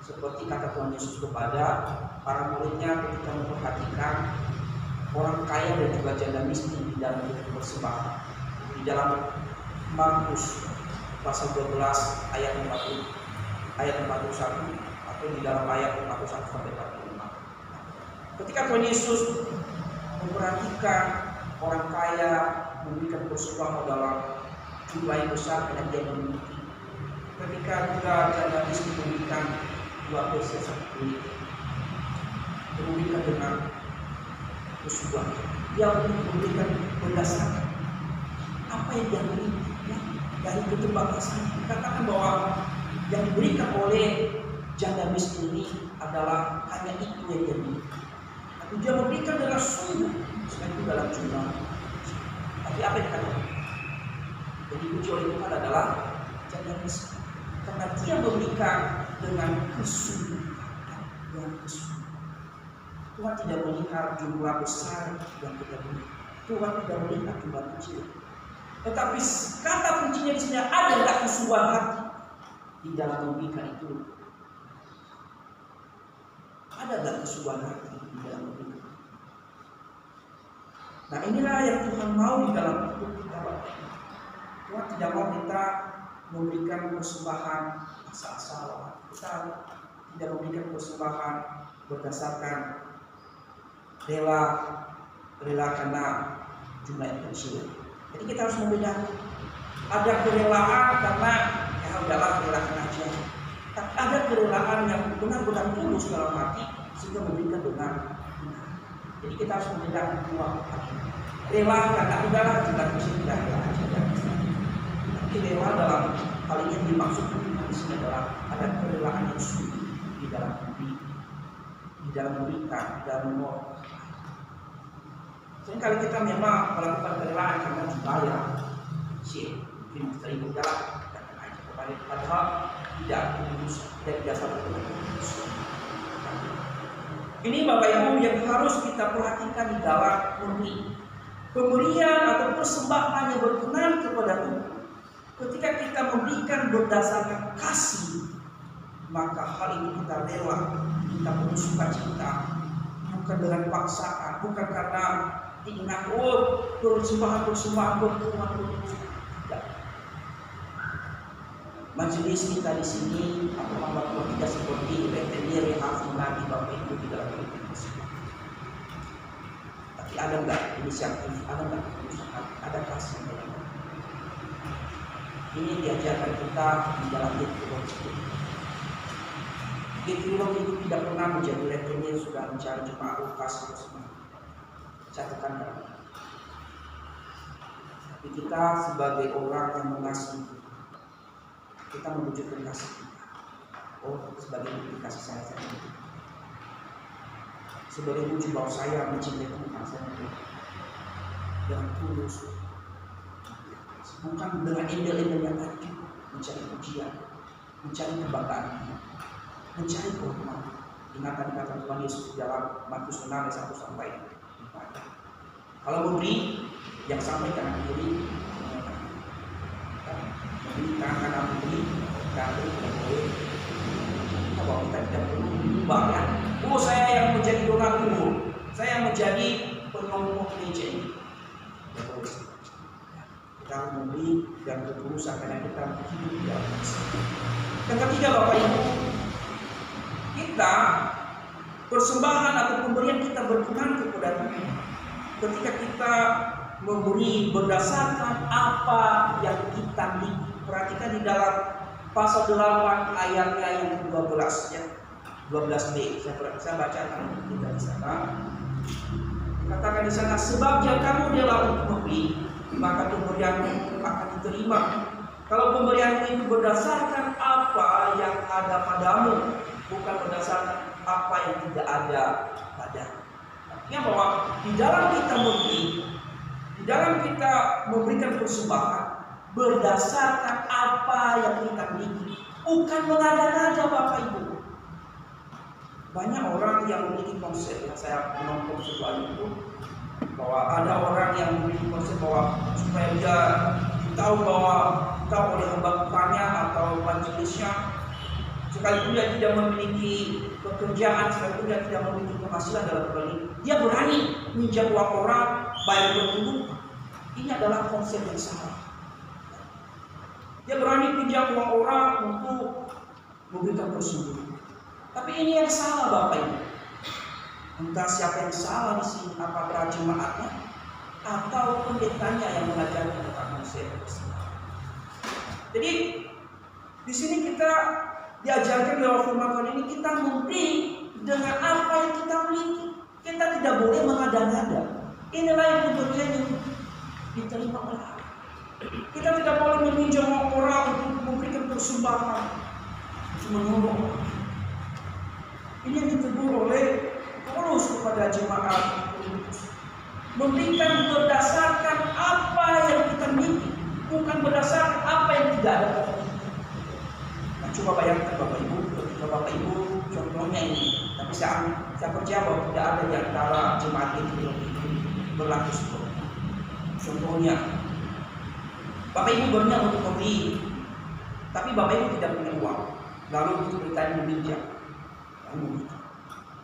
Seperti kata Tuhan Yesus kepada para muridnya ketika memperhatikan orang kaya dan juga janda miskin di dalam persembahan. Di dalam Markus pasal 12 ayat 41 atau di dalam ayat 41 sampai 45. Ketika Tuhan Yesus memperhatikan orang kaya memberikan persembahan dalam jumlah yang besar karena dia memiliki. Ketika juga janda miskin memberikan 2 peser 1 kulit, memberikan dengan kesungguhan. Dia memberikan berdasarkan apa yang dia miliki, ya, dari keterbatasan. Dikatakan bahwa yang diberikan oleh janda miskin ini adalah hanya itu yang dia miliki. Tapi dia memberikan dengan sungguh, selain itu dalam jumlah. Tapi apa yang dikatakan? Yang dipuji oleh Tuhan adalah janda miskin, karena dia memberikan dengan kesungguhan. Tuhan tidak melihat jumlah besar yang kita beri. Tuhan tidak melihat jumlah kecil. Tetapi kata kuncinya di sini ada nggak kesungguhan hati di dalam memberikan itu? Ada nggak kesungguhan hati di dalam memberikan? Nah, inilah yang Tuhan mau di dalam hidup kita. Tuhan tidak mau kita memberikan persembahan asal-asalan. Kita tidak memberikan persembahan berdasarkan rela karena jumlah yang kecil. Jadi kita harus membedakan. Ada kerelaan karena ya udahlah relakan aja. Tapi ada kerelaan yang benar-benar tulus dalam hati sehingga memberikan dengan benar. Jadi kita harus membedakan dua. Rela karena udahlah jumlah kecil tidak rela aja. Tapi rela dalam hal ini yang dimaksud di sini adalah ada kerelaan yang sungguh di dalam diri, di dalam memberikan, di dalam menolong. Seringkali kita memang melakukan kerelaan karena dibayar, mungkin sering berjalan datang aja kepada padahal tidak tulus dan tidak satu tulus. Ini Bapak Ibu yang harus kita perhatikan di dalam pemberian atau persembahan yang berkenan kepada Tuhan. Ketika kita memberikan berdasarkan kasih, maka hal ini kita rela, kita penuh sukacita, bukan dengan paksaan, bukan karena diingat persembahan berkurang. Tidak. Majelis kita di sini atau hamba Tuhan kita seperti rentenir yang harus menagih Bapak Ibu di dalam hidup kita. Tapi ada enggak inisiatif, ada enggak perusahaan, ada kasih dalam ini diajarkan kita di dalam hidup kita. Hidup itu tidak pernah menjadi rentenir sudah mencari jemaah kasih bersama. Catatan kami. Tapi kita sebagai orang yang mengasihi, kita menunjukkan kasih kita. Sebagai bukti kasih saya itu. Sebagai wujud bahwa saya mencintai Tuhan, saya dengan tulus, bukan dengan embel-embel yang tadi, mencari pujian, mencari kebanggaan, mencari kehormatan. Ingatkan kata Tuhan Yesus dalam Markus 6 ayat 1 sampai 4. Kalau memberi, yang sampai kanan kiri, memberi tangan kanan kiri, kanan kiri tidak boleh. Kita bahwa kita tidak perlu menyumbang ya. Saya yang menjadi donatur, saya yang menjadi penolong gereja ini. Tidak boleh. Kita harus memberi dan ketulusan karena kita hidup di dalam kasih. Yang ketiga Bapak Ibu, kita persembahan atau pemberian kita berkenan kepada Tuhan ketika kita memberi berdasarkan apa yang kita miliki. Perhatikan di dalam pasal 8 ayatnya yang ke-12 ya. 12b. Saya bacakan kita di sana. Katakan di sana, sebab jika kamu rela untuk memberi, maka pemberianmu akan diterima. Kalau pemberian itu berdasarkan apa yang ada padamu, bukan berdasarkan apa yang tidak ada padamu. Artinya bahwa di dalam kita memberi, di dalam kita memberikan persembahan, berdasarkan apa yang kita miliki, bukan mengada-ngada Bapak Ibu. Banyak orang yang memiliki konsep, yang saya menonton sebuah YouTube, bahwa ada orang yang memiliki konsep bahwa supaya dia tahu bahwa kita oleh hamba Tuhannya atau majelisnya, sekalipun dia tidak memiliki pekerjaan, sekalipun dia tidak memiliki penghasilan dalam bulan ini, dia berani minjam uang orang, bayar bertunggu. Ini adalah konsep yang salah. Dia berani pinjam uang orang untuk memberikan persembahan. Tapi ini yang salah Bapak Ibu. Entah siapa yang salah di sini, apakah jemaatnya atau pendetanya yang mengajarkan tentang konsep persembahan. Jadi di sini kita diajarkan lewat firman Tuhan ini, kita memberi dengan apa yang kita miliki. Kita tidak boleh mengada-ngada. Inilah yang pemberian yang diterima oleh Allah. Kita tidak boleh meminjam orang untuk memberikan persembahan, cuma ngomong. Ini yang ditegur oleh Paulus kepada jemaat Korintus. Memberikan berdasarkan apa yang kita miliki, bukan berdasarkan apa yang tidak ada pada kita. Nah, coba bayangkan Bapak Ibu, ketika Bapak Ibu contohnya ini, tapi saya percaya bahwa tidak ada di antara jemaat ini berlaku seperti itu. Contohnya, Bapak Ibu berniat untuk membeli, tapi Bapak Ibu tidak punya uang, lalu diberitakan meminjam.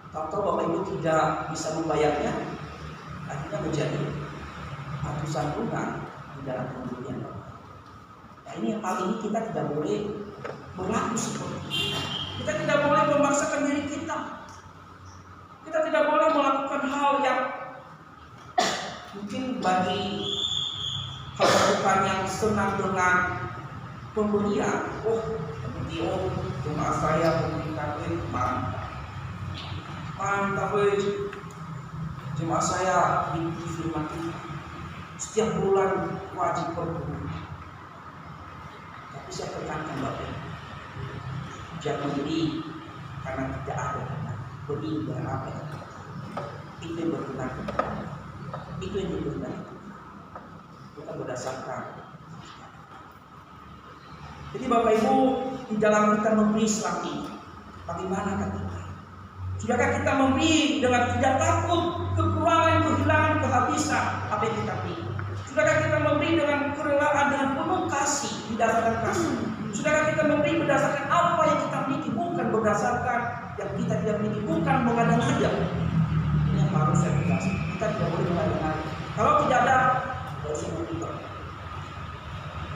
Tahu-tahu Bapak Ibu tidak bisa membayarnya, akhirnya menjadi ratusan bulan di dalam pembelian Bapak. Nah, ini hal ini kita tidak boleh berlaku seperti itu. Kita tidak boleh memaksakan diri kita. Kita tidak boleh melakukan hal yang mungkin bagi hamba Tuhan yang senang dengan pemberian. Seperti cuma saya memberikan duit, mantap cuma saya di firman Tuhan setiap bulan wajib berburu. Tapi saya tekankan Bapak Ibu, jangan beli karena tidak ada, beli dengan apa yang ada. Itu yang berkenan, itu yang berkenan, bukan berdasarkan. Jadi Bapak Ibu, di dalam kita memberi selama ini, bagaimana kita? Sudahkah kita memberi dengan tidak takut kekurangan, kehilangan, kehabisan apa yang kita beri? Sudahkah kita memberi dengan kerelaan, dengan penuh kasih, didasarkan kasih? Sudahkah kita memberi berdasarkan apa yang kita miliki, bukan berdasarkan yang kita tidak miliki, bukan mengada-ngada? Ini yang harus saya tegaskan. Kita tidak boleh mengada-ngada. Kalau tidak ada, tidak usah memberi.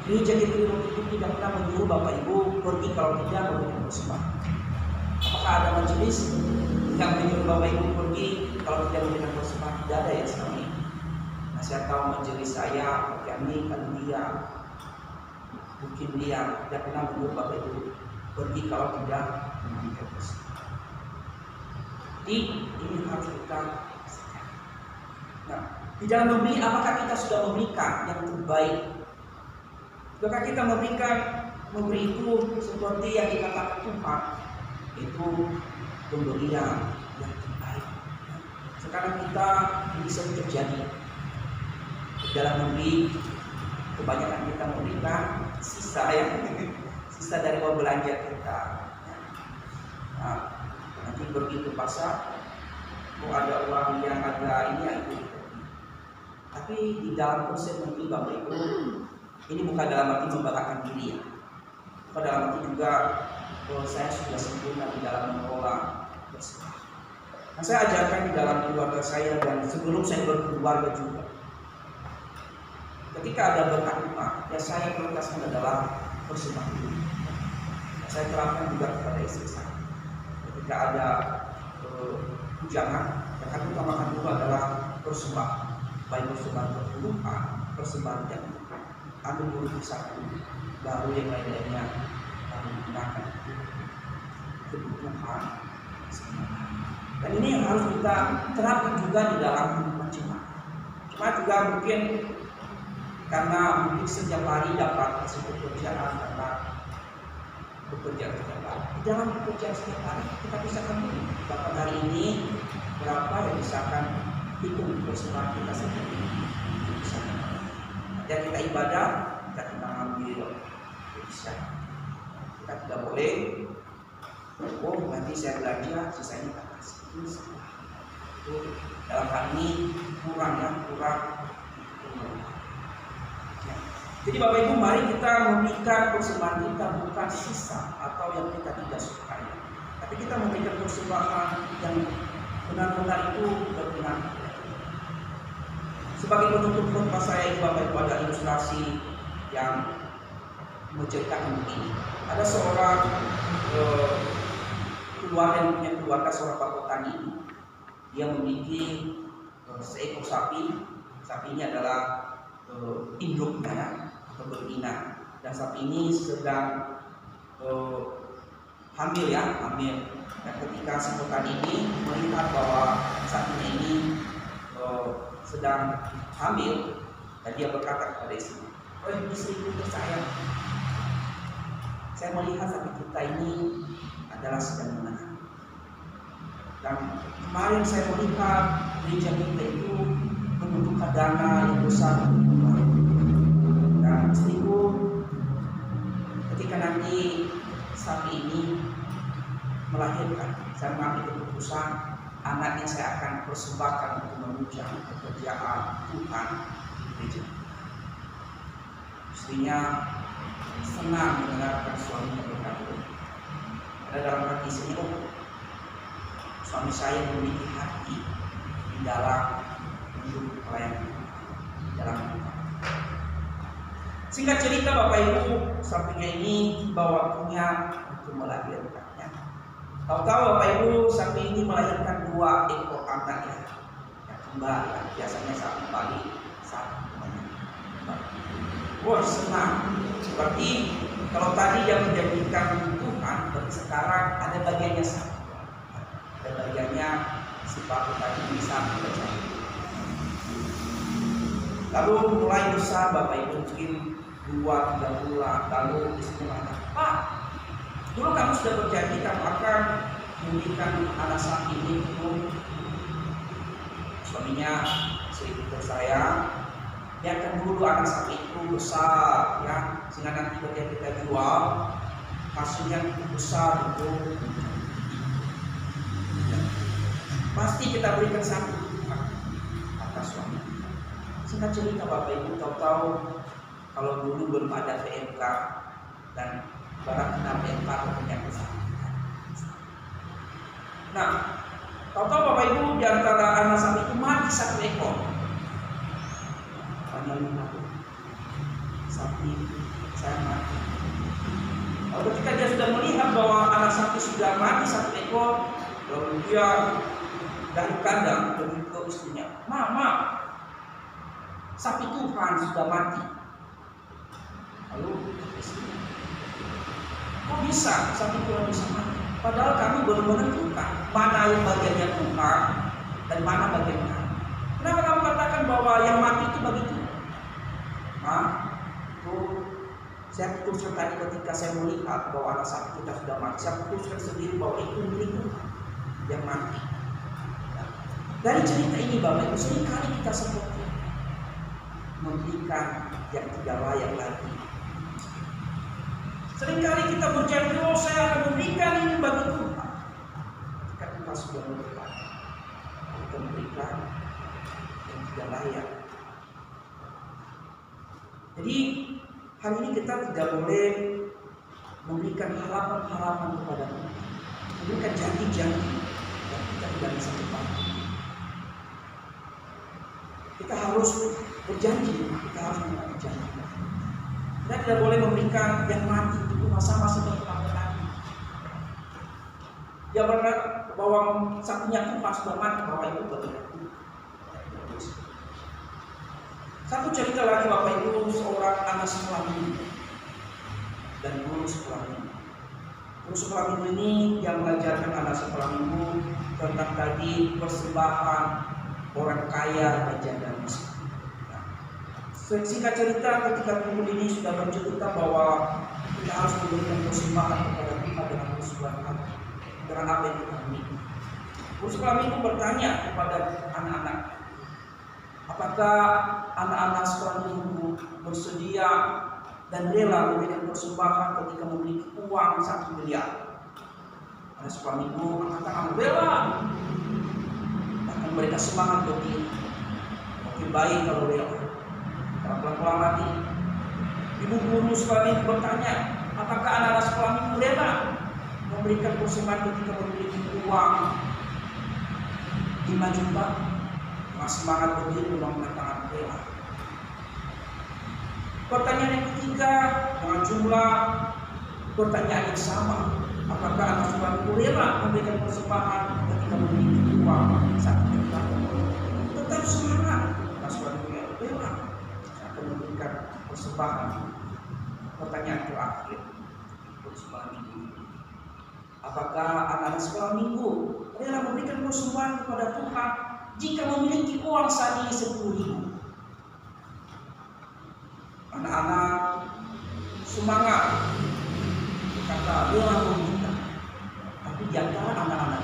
Gereja Getaway itu tidak pernah menyuruh Bapak Ibu pergi kalau tidak memberikan persembahan. Apakah ada majelis yang menyuruh Bapak Ibu pergi kalau tidak memberikan persembahan? Tidak ada ya sekarang ini. Nah, saya tahu majelis saya, kami dia, mungkin dia tidak pernah menyuruh Bapak Ibu pergi kalau tidak memberikan persembahan. Jadi ini harus kita. Nah, di dalam memberi, apakah kita sudah memberikan yang terbaik? Jika kita memberi itu seperti yang dikatakan Tuhan, itu pemberian yang terbaik. Sekarang kita bisa terjadi dalam memberi, kebanyakan kita memberikan sisa sisa dari uang belanja kita. Nah, nanti pergi ke pasar, ada uang yang ada ini yang itu. Tapi di dalam konsep memberi Bapak Ibu, ini bukan dalam arti membanggakan diri ya. Bukan dalam arti juga saya sudah sempurna di dalam mengelola persembahan. Nah, saya ajarkan di dalam keluarga saya dan sebelum saya berkeluarga juga. Ketika ada berkat rumah, yang saya prioritaskan adalah persembahan. Saya terapkan juga kepada istri saya. Ketika ada bujangan, yang kami utamakan dulu adalah persembahan. baik persembahan perpuluhan, persembahan yang ada murid satu, baru yang lain-lainnya kami gunakan kebutuhan sebenarnya. Dan ini yang harus kita terapkan juga di dalam kehidupan jemaat. Jemaat juga mungkin karena mungkin setiap hari dapat pekerjaan karena bekerja setiap hari. Di dalam bekerja setiap hari kita bisa dulu bahkan hari ini berapa yang misalkan hitung persembahan kita sendiri. Dan kita ibadah, kita tidak ambil bisa. Kita tidak boleh. Oh nanti saya belanja, sisanya tak kasih. Itu dalam hal ini kurang ya, kurang. Jadi Bapak Ibu, mari kita memberikan persembahan kita bukan sisa atau yang kita tidak sukai, tapi kita memberikan persembahan yang benar-benar itu berkenan. Sebagai penutup khotbah saya ini Bapak Ibu, ada ilustrasi yang menceritakan begini. Ada seorang keluarga yang punya keluarga seorang pak petani. Dia memiliki seekor sapi. Sapi ini adalah induknya ya, atau betina. Dan sapi ini sedang hamil. Dan ketika si petani ini melihat bahwa sapinya ini sedang hamil, dan dia berkata kepada istrinya, "Oh istriku tersayang, saya melihat sapi kita ini adalah sedang menanam. Dan kemarin saya melihat gereja kita itu membutuhkan dana yang besar. Dan istriku, ketika nanti sapi ini melahirkan, saya mengambil keputusan anaknya saya akan persembahkan untuk menunjang pekerjaan Tuhan di gereja." Istrinya senang mendengarkan suaminya berkata, ada dalam hati istrinya, "Oh, suami saya memiliki hati di dalam hidup pelayanan dalam hidup." Singkat cerita Bapak Ibu, sapinya ini tiba waktunya untuk melahirkannya. Tahu-tahu Bapak Ibu, sapi ini melahirkan 2 ekor anak yang kembar. Biasanya sapi balik satu kembali. Wah, senang. Seperti kalau tadi yang menjadikan Tuhan, berarti sekarang ada bagiannya satu. Ada bagiannya si paku tadi bisa bekerja. Lalu mulai besar Bapak Ibu, mungkin 2-3 bulan. Lalu istrinya mengatakan, "Pak, dulu kamu sudah berjanji kamu akan memberikan anak sapi ini untuk suaminya seribu tersayang. Biarkan dulu anak sapi itu besar ya, sehingga nanti ketika kita jual hasilnya besar untuk ya. Pasti kita berikan satu atas suami." Singkat cerita Bapak Ibu, tahu-tahu kalau dulu belum ada PMK dan barang kena PMK atau penyakit. Nah, tahu-tahu Bapak Ibu, di antara anak sapi itu mati 1 ekor. Hanya 5 sapi saya mati. Lalu ketika dia sudah melihat bahwa anak sapi sudah mati 1 ekor, lalu dia dari kandang pergi ke istrinya, "Mama, sapi Tuhan sudah mati." Lalu istrinya, "Kok bisa sapi Tuhan bisa mati? Padahal kami belum menentukan mana yang bagiannya Tuhan dan mana bagian kami. Kenapa kamu katakan bahwa yang mati itu bagi Tuhan?" Saya putuskan tadi ketika saya melihat bahwa anak sapi kita sudah mati, saya putuskan sendiri bahwa itu milik Tuhan yang mati. Nah, dari cerita ini Bapak Ibu, seringkali kita seperti memberikan yang tidak layak lagi. Seringkali kita berjanji, "Oh saya akan memberikan ini bagi Tuhan." Ketika kita sudah memberikan, kita memberikan yang tidak layak. Jadi hari ini kita tidak boleh memberikan harapan-harapan kepada Tuhan, memberikan janji-janji yang kita tidak bisa tepati. Kita harus berjanji, kita harus menepati janji. Kita tidak boleh memberikan yang mati itu sama seperti petani. Dia berkata bahwa sapinya Tuhan sudah mati, bahwa itu berarti. Satu cerita lagi Bapak Ibu, seorang anak sekolah minggu dan guru sekolah minggu. Guru sekolah minggu ini yang mengajarkan anak sekolah minggu tentang tadi persembahan orang kaya, raja dan miskin. Singkat cerita, ketika guru ini sudah mencerita bahwa kita harus memberikan persembahan kepada Tuhan dengan persembahan hati, dengan apa yang kita miliki. Guru sekolah minggu bertanya kepada anak-anak, apakah anak-anak sekolah minggu bersedia dan rela memberikan persembahan ketika memiliki uang 1 miliar? Anak sekolah minggu mengatakan rela. Bahkan mereka semangat berdiri. Oke, baik kalau rela. Pelan-pelan lagi, ibu guru sekolah minggu bertanya, apakah anak-anak sekolah minggu rela memberikan persembahan ketika memiliki uang 5 juta? Semangat berdiri memang mengatakan rela. Pertanyaan yang ketiga dengan jumlah pertanyaan yang sama, apakah anak sekolah minggu rela memberikan persembahan ketika memiliki uang 1 juta? Tetap semangat, anak sekolah minggu rela memberikan persembahan. Pertanyaan terakhir, persembahan minggu, apakah anak-anak sekolah minggu rela memberikan persembahan kepada Tuhan jika memiliki uang saat ini 10.000? Anak-anak semangat kata rela meminta, tapi di antara anak-anak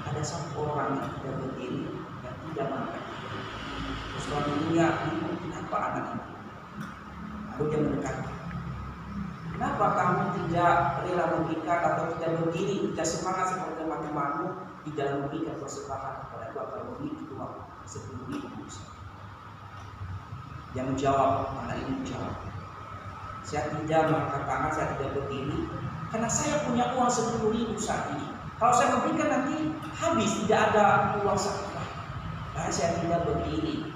ada satu orang yang tidak berdiri, yang tidak makan. Sekolah minggunya, kenapa anak ini? Lalu dia mendekati, kenapa kamu tidak rela memberikan atau tidak berdiri, tidak semangat seperti teman-temanmu di dalam memberikan persembahan kepada Tuhan kalau memiliki uang 10.000? Yang menjawab, anak ini menjawab, saya tidak mengangkat tangan, saya tidak berdiri karena saya punya uang 10.000 saat ini. Kalau saya memberikan nanti habis, tidak ada uang sakulah, karena saya tidak berdiri.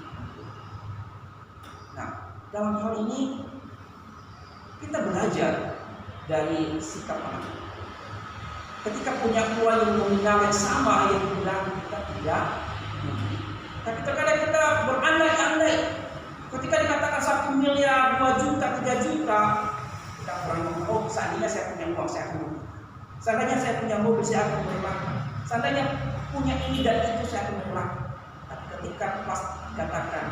Nah, dalam hal ini kita belajar dari sikap anak. Ketika punya uang yang nominal yang sama yang bilang kita tidak, tapi terkadang kita berandai-andai. Ketika dikatakan 1 miliar, 2 juta, 3 juta, kita kurang, oh seandainya saya punya uang, saya akan membeli. Seandainya saya punya mobil, saya akan merelakan. Seandainya punya ini dan itu, saya akan merelakan. Tapi ketika pas dikatakan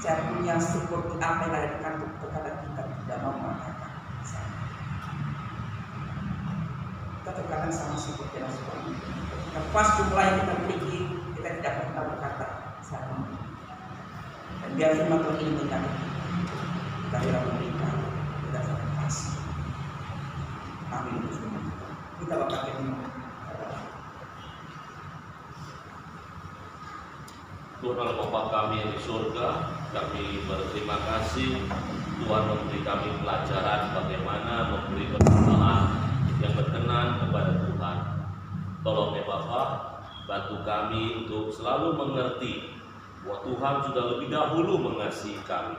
saya punya seperti apa yang ada di kantor, terkadang kita tidak mau mengatakan saya. Kita terkadang sama seperti yang seperti itu. Ketika pas jumlah yang kita miliki, kita tidak pernah berkata saya mau. Dan biar firman Tuhan ini menyatakan kita rela memberikan berdasarkan kasih. Amin. Kita bakal firman Tuhan Allah Bapa kami yang di surga, kami berterima kasih Tuhan memberi kami pelajaran bagaimana memberi persembahan yang berkenan kepada Tuhan. Tolong ya Bapa, bantu kami untuk selalu mengerti bahwa Tuhan sudah lebih dahulu mengasihi kami.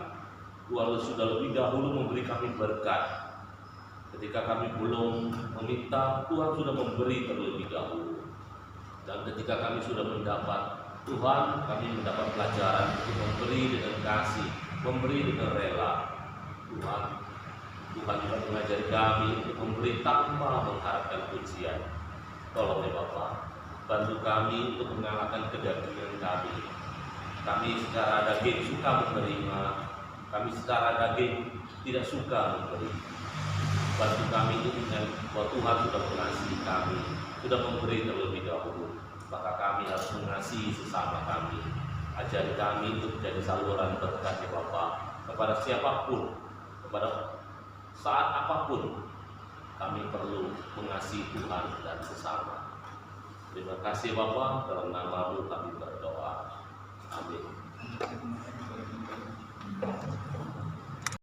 Tuhan sudah lebih dahulu memberi kami berkat. Ketika kami belum meminta, Tuhan sudah memberi terlebih dahulu. Dan ketika kami sudah mendapat, Tuhan kami mendapat pelajaran untuk memberi dengan kasih, memberi dengan rela. Tuhan juga mengajari kami untuk memberi tanpa mengharapkan pujian. Tolong ya Bapak, bantu kami untuk mengalahkan kedagingan kami. Kami secara daging suka menerima, kami secara daging tidak suka memberi. Bantu kami untuk dengan bahwa Tuhan sudah mengasihi kami, sudah memberi terlebih dahulu, maka kami harus mengasihi sesama kami. Ajari kami untuk menjadi saluran berkat ya Bapa kepada siapapun, kepada saat apapun kami perlu mengasihi Tuhan dan sesama. Terima kasih Bapa, dalam nama-Mu kami berdoa.